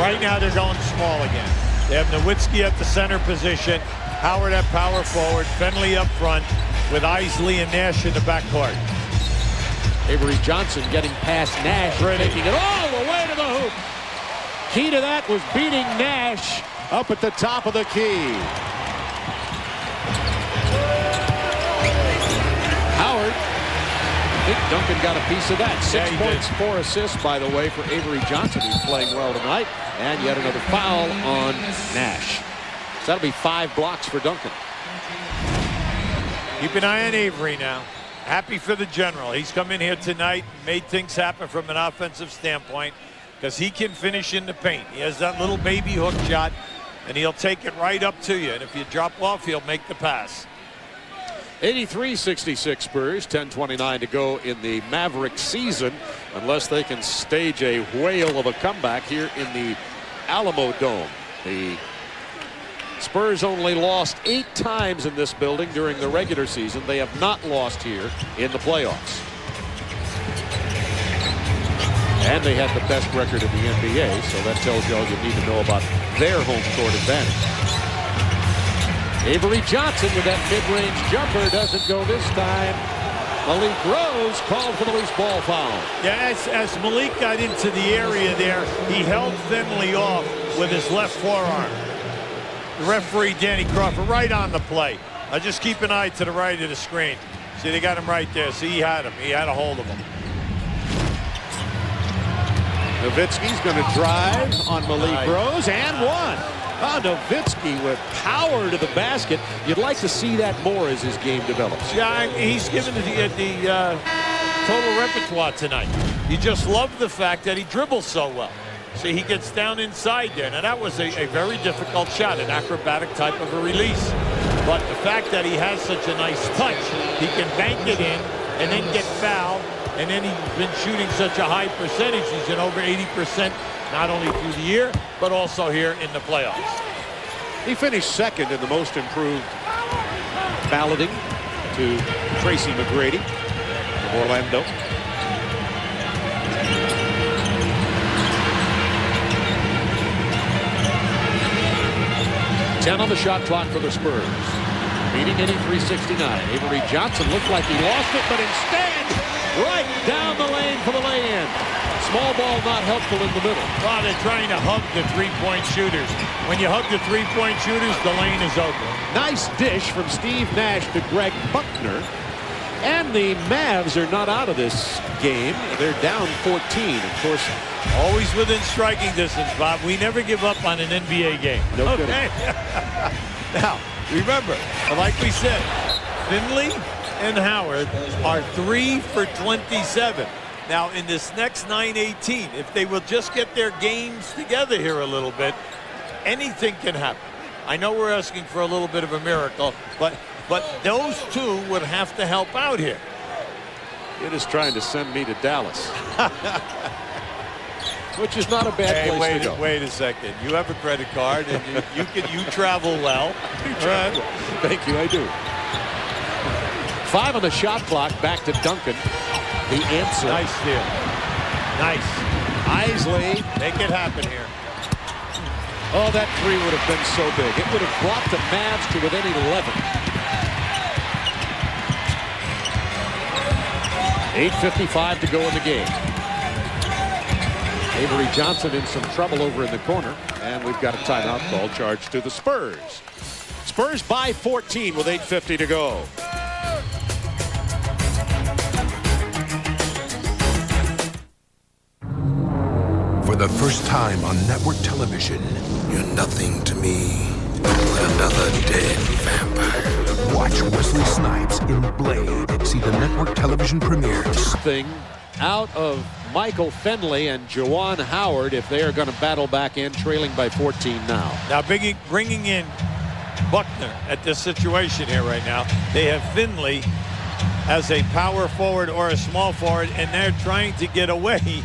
Right now they're going small again. They have Nowitzki at the center position, Howard at power forward, Finley up front with Isley and Nash in the backcourt. Avery Johnson getting past Nash, taking it all the way to the hoop. Key to that was beating Nash up at the top of the key. Howard, I think Duncan got a piece of that. 6 points, 4 assists, by the way, for Avery Johnson, who's playing well tonight. And yet another foul on Nash. So that'll be 5 blocks for Duncan. Keep an eye on Avery now. Happy for the general. He's come in here tonight, made things happen from an offensive standpoint because he can finish in the paint. He has that little baby hook shot, and he'll take it right up to you. And if you drop off, he'll make the pass. 83-66 Spurs, 10:29 to go in the Mavericks season, unless they can stage a whale of a comeback here in the Alamo Dome. The Spurs only lost 8 times in this building during the regular season. They have not lost here in the playoffs. And they had the best record in the NBA, so that tells you all you need to know about their home court advantage. Avery Johnson with that mid-range jumper doesn't go this time. Malik Rose called for the loose ball foul. Yeah, as Malik got into the area there, he held Finley off with his left forearm. The referee, Danny Crawford, right on the play. Just keep an eye to the right of the screen. See, they got him right there. See, he had him. He had a hold of him. Nowitzki's going to drive on Malik Rose and one. Nowitzki with power to the basket. You'd like to see that more as his game develops. Yeah, he's given the total repertoire tonight. You just love the fact that he dribbles so well. See, he gets down inside there. Now, that was a very difficult shot, an acrobatic type of a release. But the fact that he has such a nice touch, he can bank it in and then get fouled. And then he's been shooting such a high percentage. He's at over 80%, not only through the year, but also here in the playoffs. He finished second in the most improved balloting to Tracy McGrady of Orlando. On the shot clock for the Spurs. Beating 83-69. Avery Johnson looked like he lost it, but instead, right down the lane for the lay-in. Small ball not helpful in the middle. Well, they're trying to hug the three-point shooters. When you hug the three-point shooters, the lane is open. Nice dish from Steve Nash to Greg Buckner. And the Mavs are not out of this game. They're down 14. Of course, always within striking distance, Bob. We never give up on an NBA game. No okay. Now, remember, like we said, Finley and Howard are 3 for 27. Now, in this next 9-18, if they will just get their games together here a little bit, anything can happen. I know we're asking for a little bit of a miracle, but those two would have to help out here. It is trying to send me to Dallas. Which is not a bad place to go. Wait a second. You have a credit card and you travel well. Right. Thank you, I do. 5 on the shot clock, back to Duncan. The answer. Nice steal. Nice. Isley. Make it happen here. Oh, that three would have been so big. It would have brought the Mavs to within 11. 8:55 to go in the game. Avery Johnson in some trouble over in the corner, and we've got a timeout call charged to the Spurs. Spurs by 14 with 8:50 to go. For the first time on network television, you're nothing to me but another dead vampire. Watch Wesley Snipes in Blade. See the network television premiere. Thing out of Michael Finley and Juwan Howard if they are going to battle back in, trailing by 14 now. Now bringing in Buckner at this situation here right now. They have Finley as a power forward or a small forward, and they're trying to get away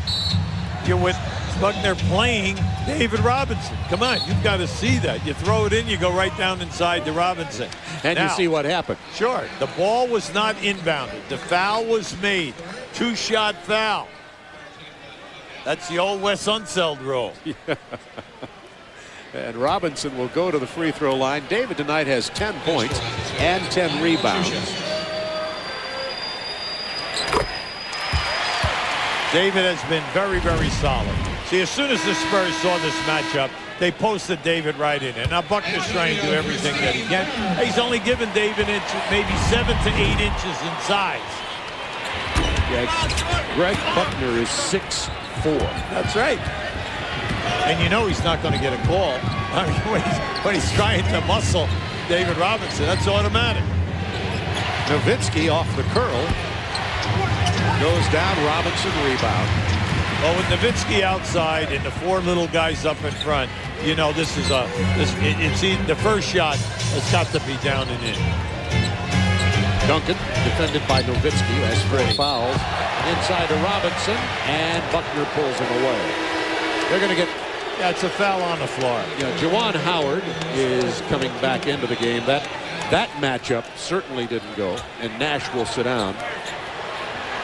with Buckner playing David Robinson. Come on, you've got to see that. You throw it in, you go right down inside to Robinson. And now, you see what happened. Sure, the ball was not inbounded. The foul was made. Two-shot foul. That's the old Wes Unseld rule. And Robinson will go to the free throw line. David tonight has 10 points and 10 rebounds. David has been very, very solid. See, as soon as the Spurs saw this matchup, they posted David right in. And now Buckner's trying to do everything that he can. He's only given David maybe 7 to 8 inches in size. Yeah, Greg Buckner is 6'4". That's right. And you know he's not going to get a call. I mean, when he's trying to muscle David Robinson, that's automatic. Nowitzki off the curl. Goes down, Robinson rebound. Well, with Nowitzki outside and the four little guys up in front, you know the first shot has got to be down and in. Duncan, defended by Nowitzki, has 4 fouls. Inside to Robinson, and Buckner pulls him away. They're going to get... Yeah, it's a foul on the floor. Yeah, Juwan Howard is coming back into the game. That matchup certainly didn't go, and Nash will sit down.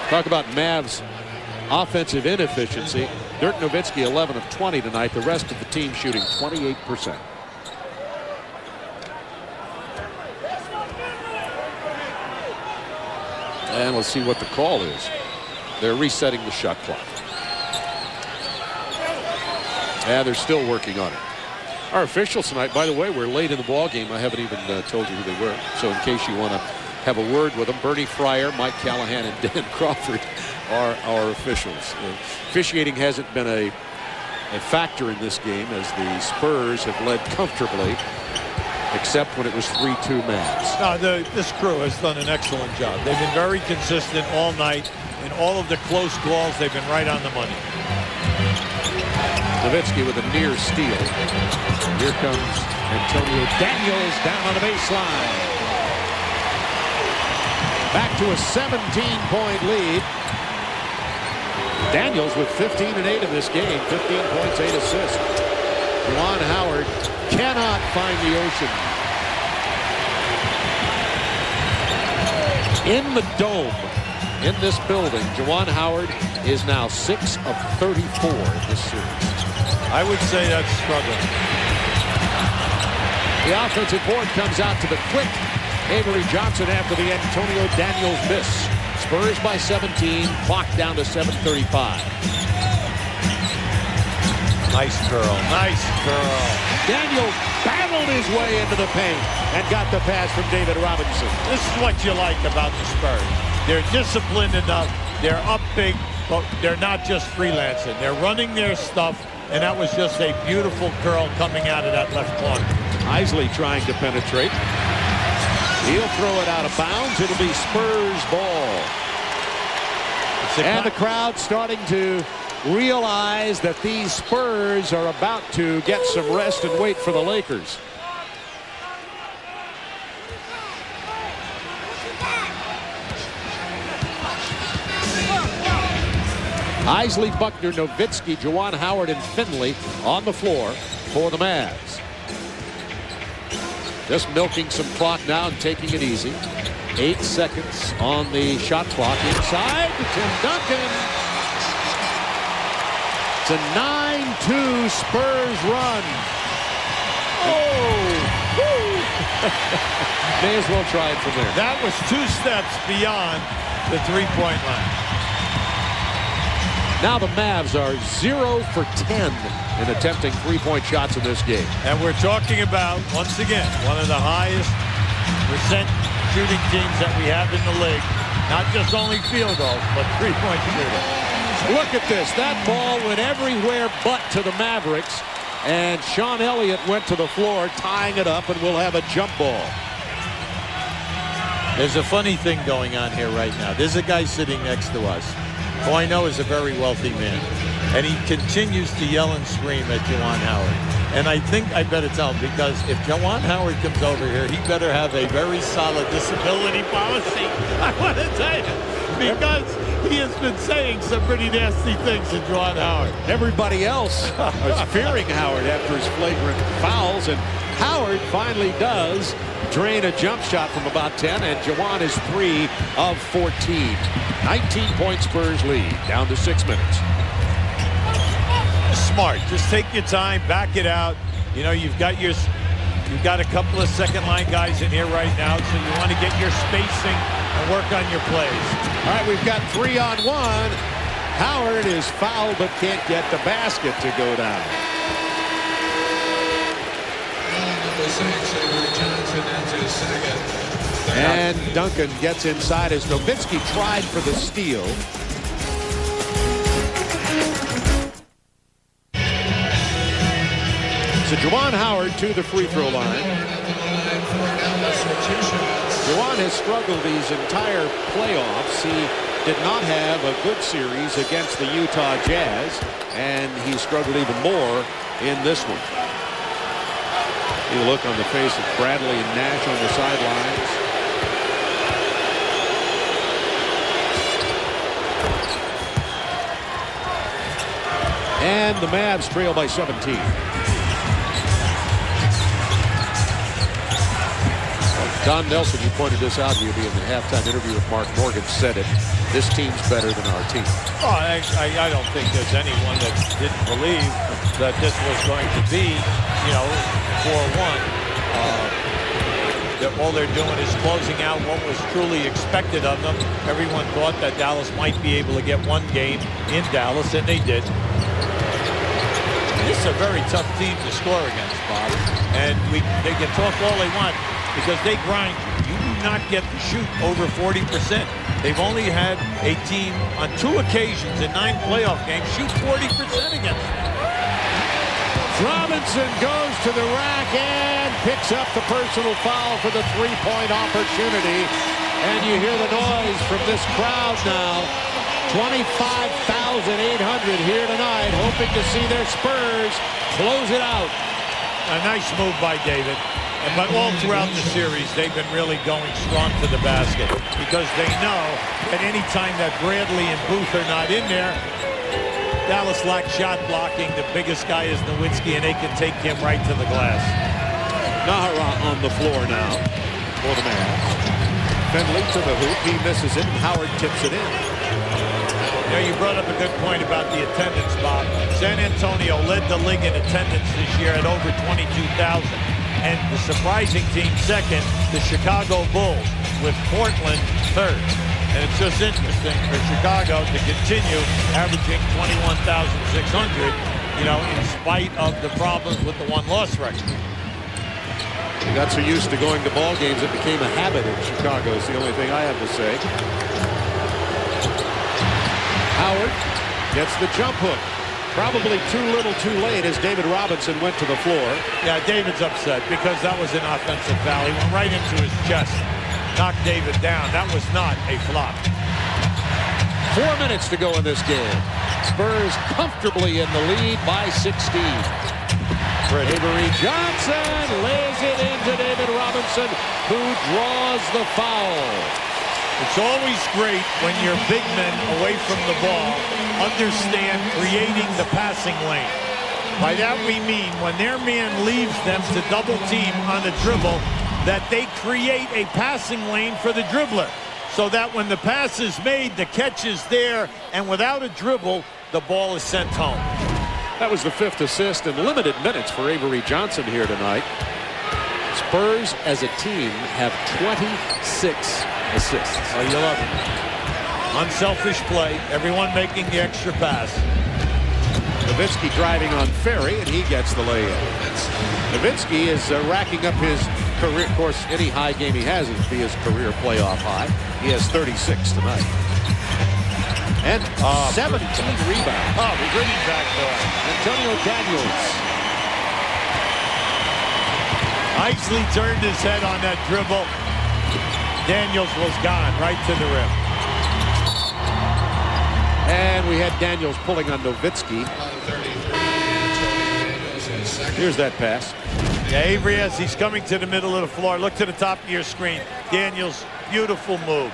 Talk about Mavs' offensive inefficiency. Dirk Nowitzki 11 of 20 tonight. The rest of the team shooting 28%. And let's see what the call is. They're resetting the shot clock. Yeah, they're still working on it. Our officials tonight, by the way, we're late in the ball game. I haven't even told you who they were. So in case you want to have a word with them, Bernie Fryer, Mike Callahan, and Dan Crawford are our officials. Officiating hasn't been a factor in this game as the Spurs have led comfortably, except when it was 3-2 Mavs. No, this crew has done an excellent job. They've been very consistent all night. In all of the close calls, they've been right on the money. Nowitzki with a near steal. Here comes Antonio Daniels down on the baseline. Back to a 17-point lead. Daniels with 15 and 8 in this game. 15 points, 8 assists. Juwan Howard cannot find the ocean. In the dome, in this building, Juwan Howard is now 6 of 34 in this series. I would say that's struggling. The offensive board comes out to the quick Avery Johnson after the Antonio Daniels miss. Spurs by 17, clock down to 7:35. Nice curl, nice curl. Daniels battled his way into the paint and got the pass from David Robinson. This is what you like about the Spurs. They're disciplined enough. They're up big, but they're not just freelancing. They're running their stuff, and that was just a beautiful curl coming out of that left corner. Isley trying to penetrate. He'll throw it out of bounds. It'll be Spurs ball. And the crowd starting to realize that these Spurs are about to get some rest and wait for the Lakers. Isley, Buckner, Nowitzki, Juwan Howard, and Finley on the floor for the Mavs. Just milking some clock now and taking it easy. 8 seconds on the shot clock. Inside to Tim Duncan. It's a 9-2 Spurs run. Oh! May as well try it from there. That was 2 steps beyond the three-point line. Now the Mavs are 0 for 10 in attempting three-point shots in this game. And we're talking about, once again, one of the highest percent shooting teams that we have in the league. Not just only field goals, but three-point shooting. Look at this. That ball went everywhere but to the Mavericks. And Sean Elliott went to the floor, tying it up, and we'll have a jump ball. There's a funny thing going on here right now. There's a guy sitting next to us who I know is a very wealthy man. And he continues to yell and scream at Juwan Howard. And I think I better tell him, because if Juwan Howard comes over here, he better have a very solid disability policy. I want to tell you, because he has been saying some pretty nasty things to Juwan Howard. Everybody else is fearing Howard after his flagrant fouls, and Howard finally does drain a jump shot from about 10, and Juwan is 3 of 14. 19-point Spurs lead, down to 6 minutes. Smart. Just take your time, back it out. You know, you've got a couple of second-line guys in here right now, so you want to get your spacing and work on your plays. All right, we've got 3-on-1. Howard is fouled but can't get the basket to go down. And Duncan gets inside as Nowitzki tried for the steal. So Juwan Howard to the free throw line. Juwan has struggled these entire playoffs. He did not have a good series against the Utah Jazz, and he struggled even more in this one. You look on the face of Bradley and Nash on the sidelines. And the Mavs trail by 17. Don Nelson, you pointed this out to you in the halftime interview with Mark Morgan, said it. This team's better than our team. Oh, I don't think there's anyone that didn't believe that this was going to be, 4-1. That all they're doing is closing out what was truly expected of them. Everyone thought that Dallas might be able to get one game in Dallas, and they did. This is a very tough team to score against, Bob. And they can talk all they want, because they grind you. You do not get to shoot over 40%. They've only had a team on 2 occasions in 9 playoff games shoot 40% against them. Robinson goes to the rack and picks up the personal foul for the three-point opportunity. And you hear the noise from this crowd now. 25,800 here tonight, hoping to see their Spurs close it out. A nice move by David. But all throughout the series, they've been really going strong to the basket, because they know that any time that Bradley and Booth are not in there, Dallas lacks shot blocking. The biggest guy is Nowitzki, and they can take him right to the glass. Nahara on the floor now for the Mavs. Finley to the hoop. He misses it, and Howard tips it in. You brought up a good point about the attendance, Bob. San Antonio led the league in attendance this year at over 22,000. And the surprising team second, the Chicago Bulls, with Portland third. And it's just interesting for Chicago to continue averaging 21,600, in spite of the problems with the one-loss record. He got so used to going to ball games, it became a habit in Chicago, is the only thing I have to say. Howard gets the jump hook. Probably too little too late as David Robinson went to the floor. Yeah, David's upset because that was an offensive foul. He went right into his chest. Knocked David down. That was not a flop. 4 minutes to go in this game. Spurs comfortably in the lead by 16. Avery Johnson lays it into David Robinson, who draws the foul. It's always great when your big men away from the ball understand creating the passing lane. By that we mean when their man leaves them to double team on the dribble, that they create a passing lane for the dribbler, so that when the pass is made, the catch is there, and without a dribble, the ball is sent home. That was the 5th assist in limited minutes for Avery Johnson here tonight. Spurs as a team have 26 assists. Oh, you love it. Unselfish play. Everyone making the extra pass. Nowitzki driving on Ferry, and he gets the layup. Nowitzki is racking up his career. Of course, any high game he has is be his career playoff high. He has 36 tonight. And 17 rebounds. Oh, the gritty back door. Antonio Daniels. Isley turned his head on that dribble. Daniels was gone right to the rim. And we had Daniels pulling on Nowitzki. Here's that pass. Yeah, Avery, as he's coming to the middle of the floor, look to the top of your screen. Daniels, beautiful move.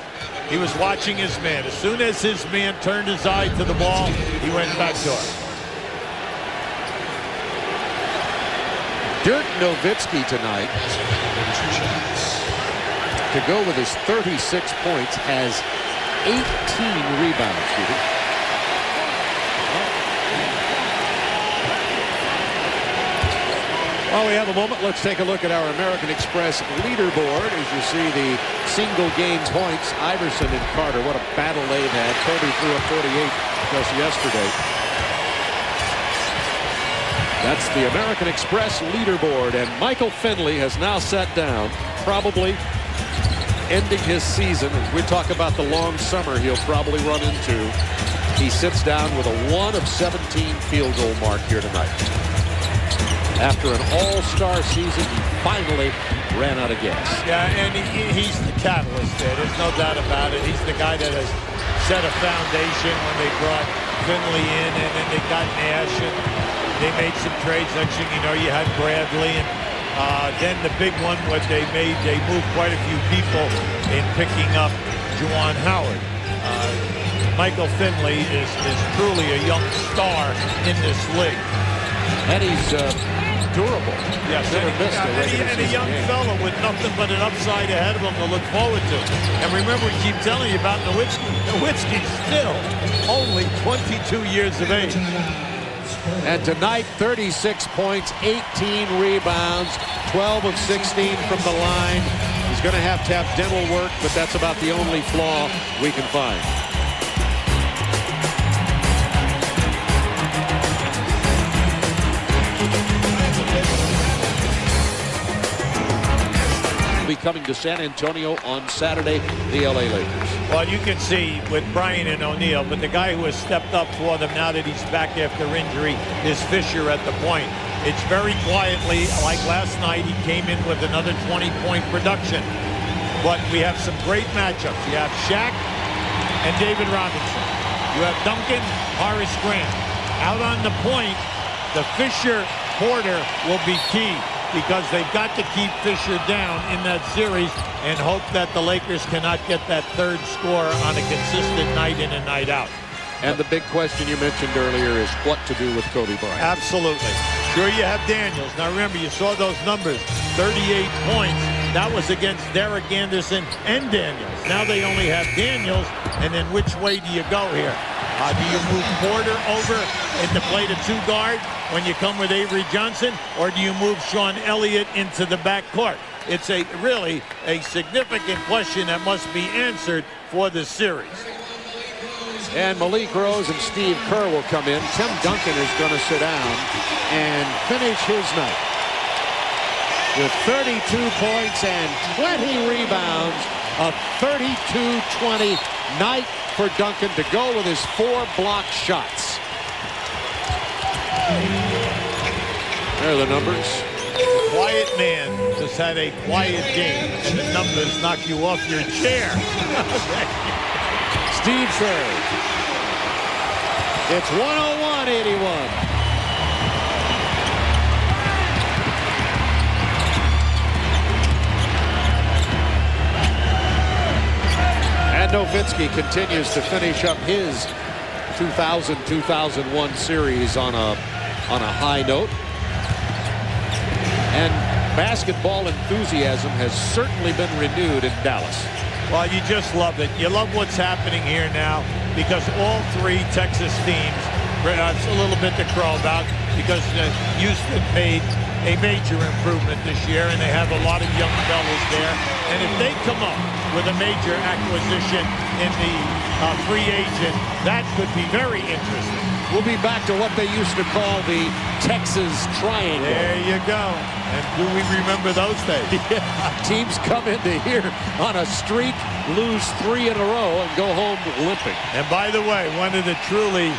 He was watching his man. As soon as his man turned his eye to the ball, he went backdoor. Dirk Nowitzki tonight, to go with his 36 points, has 18 rebounds, Stevie. While we have a moment, let's take a look at our American Express leaderboard. As you see the single game points, Iverson and Carter, what a battle they've had. Kobe threw a 48 just yesterday. That's the American Express leaderboard, and Michael Finley has now sat down, probably ending his season. As we talk about the long summer he'll probably run into, he sits down with a 1 of 17 field goal mark here tonight. After an all-star season, he finally ran out of gas. Yeah, and he's the catalyst there. There's no doubt about it. He's the guy that has set a foundation when they brought Finley in, and then they got Nash, and they made some trades. Next thing you know, you had Bradley, and then the big one, what they moved quite a few people in picking up Juwan Howard. Michael Finley is truly a young star in this league. And he's durable. Yes, and a young fella with nothing but an upside ahead of him to look forward to. And remember, we keep telling you about Nowitzki. Nowitzki's still only 22 years of age. And tonight, 36 points, 18 rebounds, 12 of 16 from the line. He's going to have dental work, but that's about the only flaw we can find. Be coming to San Antonio on Saturday, the LA Lakers. Well, you can see with Brian and O'Neal, but the guy who has stepped up for them now that he's back after injury is Fisher at the point. It's very quietly, like last night, he came in with another 20-point production. But we have some great matchups. You have Shaq and David Robinson. You have Duncan, Horace Grant. Out on the point, the Fisher-Porter will be key, because they've got to keep Fisher down in that series and hope that the Lakers cannot get that third score on a consistent night in and night out. And the big question you mentioned earlier is what to do with Kobe Bryant. Absolutely. Sure, you have Daniels. Now remember, you saw those numbers, 38 points. That was against Derek Anderson and Daniels. Now they only have Daniels, and then which way do you go here? Do you move Porter over and to play the 2-guard when you come with Avery Johnson, or do you move Sean Elliott into the backcourt? It's really a significant question that must be answered for this series. And Malik Rose and Steve Kerr will come in. Tim Duncan is going to sit down and finish his night with 32 points and 20 rebounds. A 32-20 night for Duncan to go with his 4 block shots. There are the numbers. A quiet man just had a quiet game, and the numbers knock you off your chair. Steve Kerr. It's 101-81. And Nowitzki continues to finish up his 2000-2001 series on a high note. And basketball enthusiasm has certainly been renewed in Dallas. Well, you just love it. You love what's happening here now, because all 3 Texas teams It's a little bit to crow about because Houston made a major improvement this year, and they have a lot of young fellas there. And if they come up with a major acquisition in the free agent, that could be very interesting. We'll be back to what they used to call the Texas Triangle. There you go. And do we remember those days? Yeah. Teams come into here on a streak, lose 3 in a row, and go home limping. And by the way, one of the truly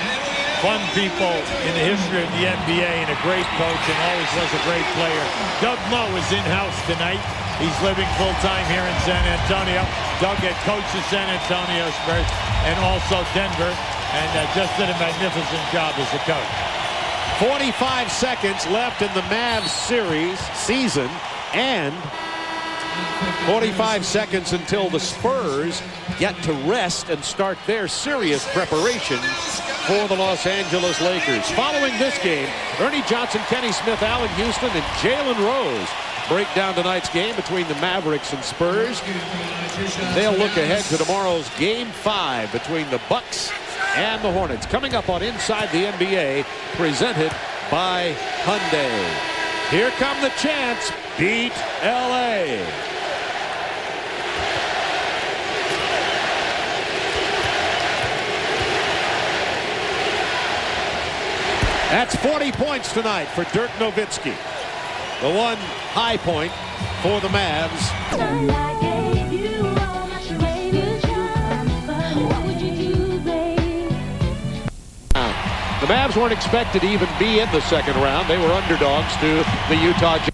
fun people in the history of the NBA and a great coach and always was a great player, Doug Moe is in-house tonight. He's living full-time here in San Antonio. Doug had coached the San Antonio Spurs and also Denver, and just did a magnificent job as a coach. 45 seconds left in the Mavs season, and 45 seconds until the Spurs get to rest and start their serious preparations for the Los Angeles Lakers. Following this game, Ernie Johnson, Kenny Smith, Allen Houston, and Jalen Rose break down tonight's game between the Mavericks and Spurs. They'll look ahead to tomorrow's Game 5 between the Bucks and the Hornets. Coming up on Inside the NBA, presented by Hyundai. Here come the chants. Beat LA. That's 40 points tonight for Dirk Nowitzki. The one high point for the Mavs. The Mavs weren't expected to even be in the second round. They were underdogs to the Utah Jazz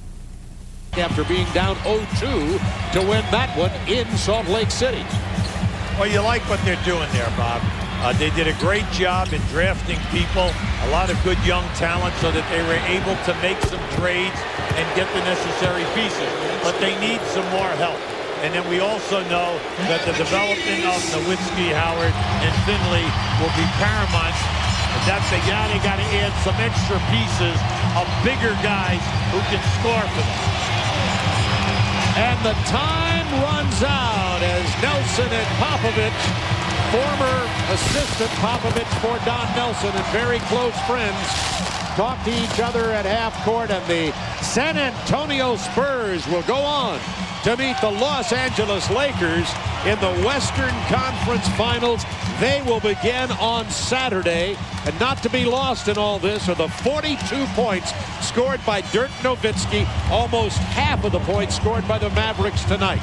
after being down 0-2 to win that one in Salt Lake City. Well, you like what they're doing there, Bob. They did a great job in drafting people, a lot of good young talent, so that they were able to make some trades and get the necessary pieces. But they need some more help. And then we also know that the development of Nowitzki, Howard, and Finley will be paramount. That they got to add some extra pieces of bigger guys who can score for them. And the time runs out as Nelson and Popovich, former assistant Popovich for Don Nelson and very close friends, talk to each other at half court, and the San Antonio Spurs will go on to meet the Los Angeles Lakers in the Western Conference Finals. They will begin on Saturday, and not to be lost in all this are the 42 points scored by Dirk Nowitzki, almost half of the points scored by the Mavericks tonight.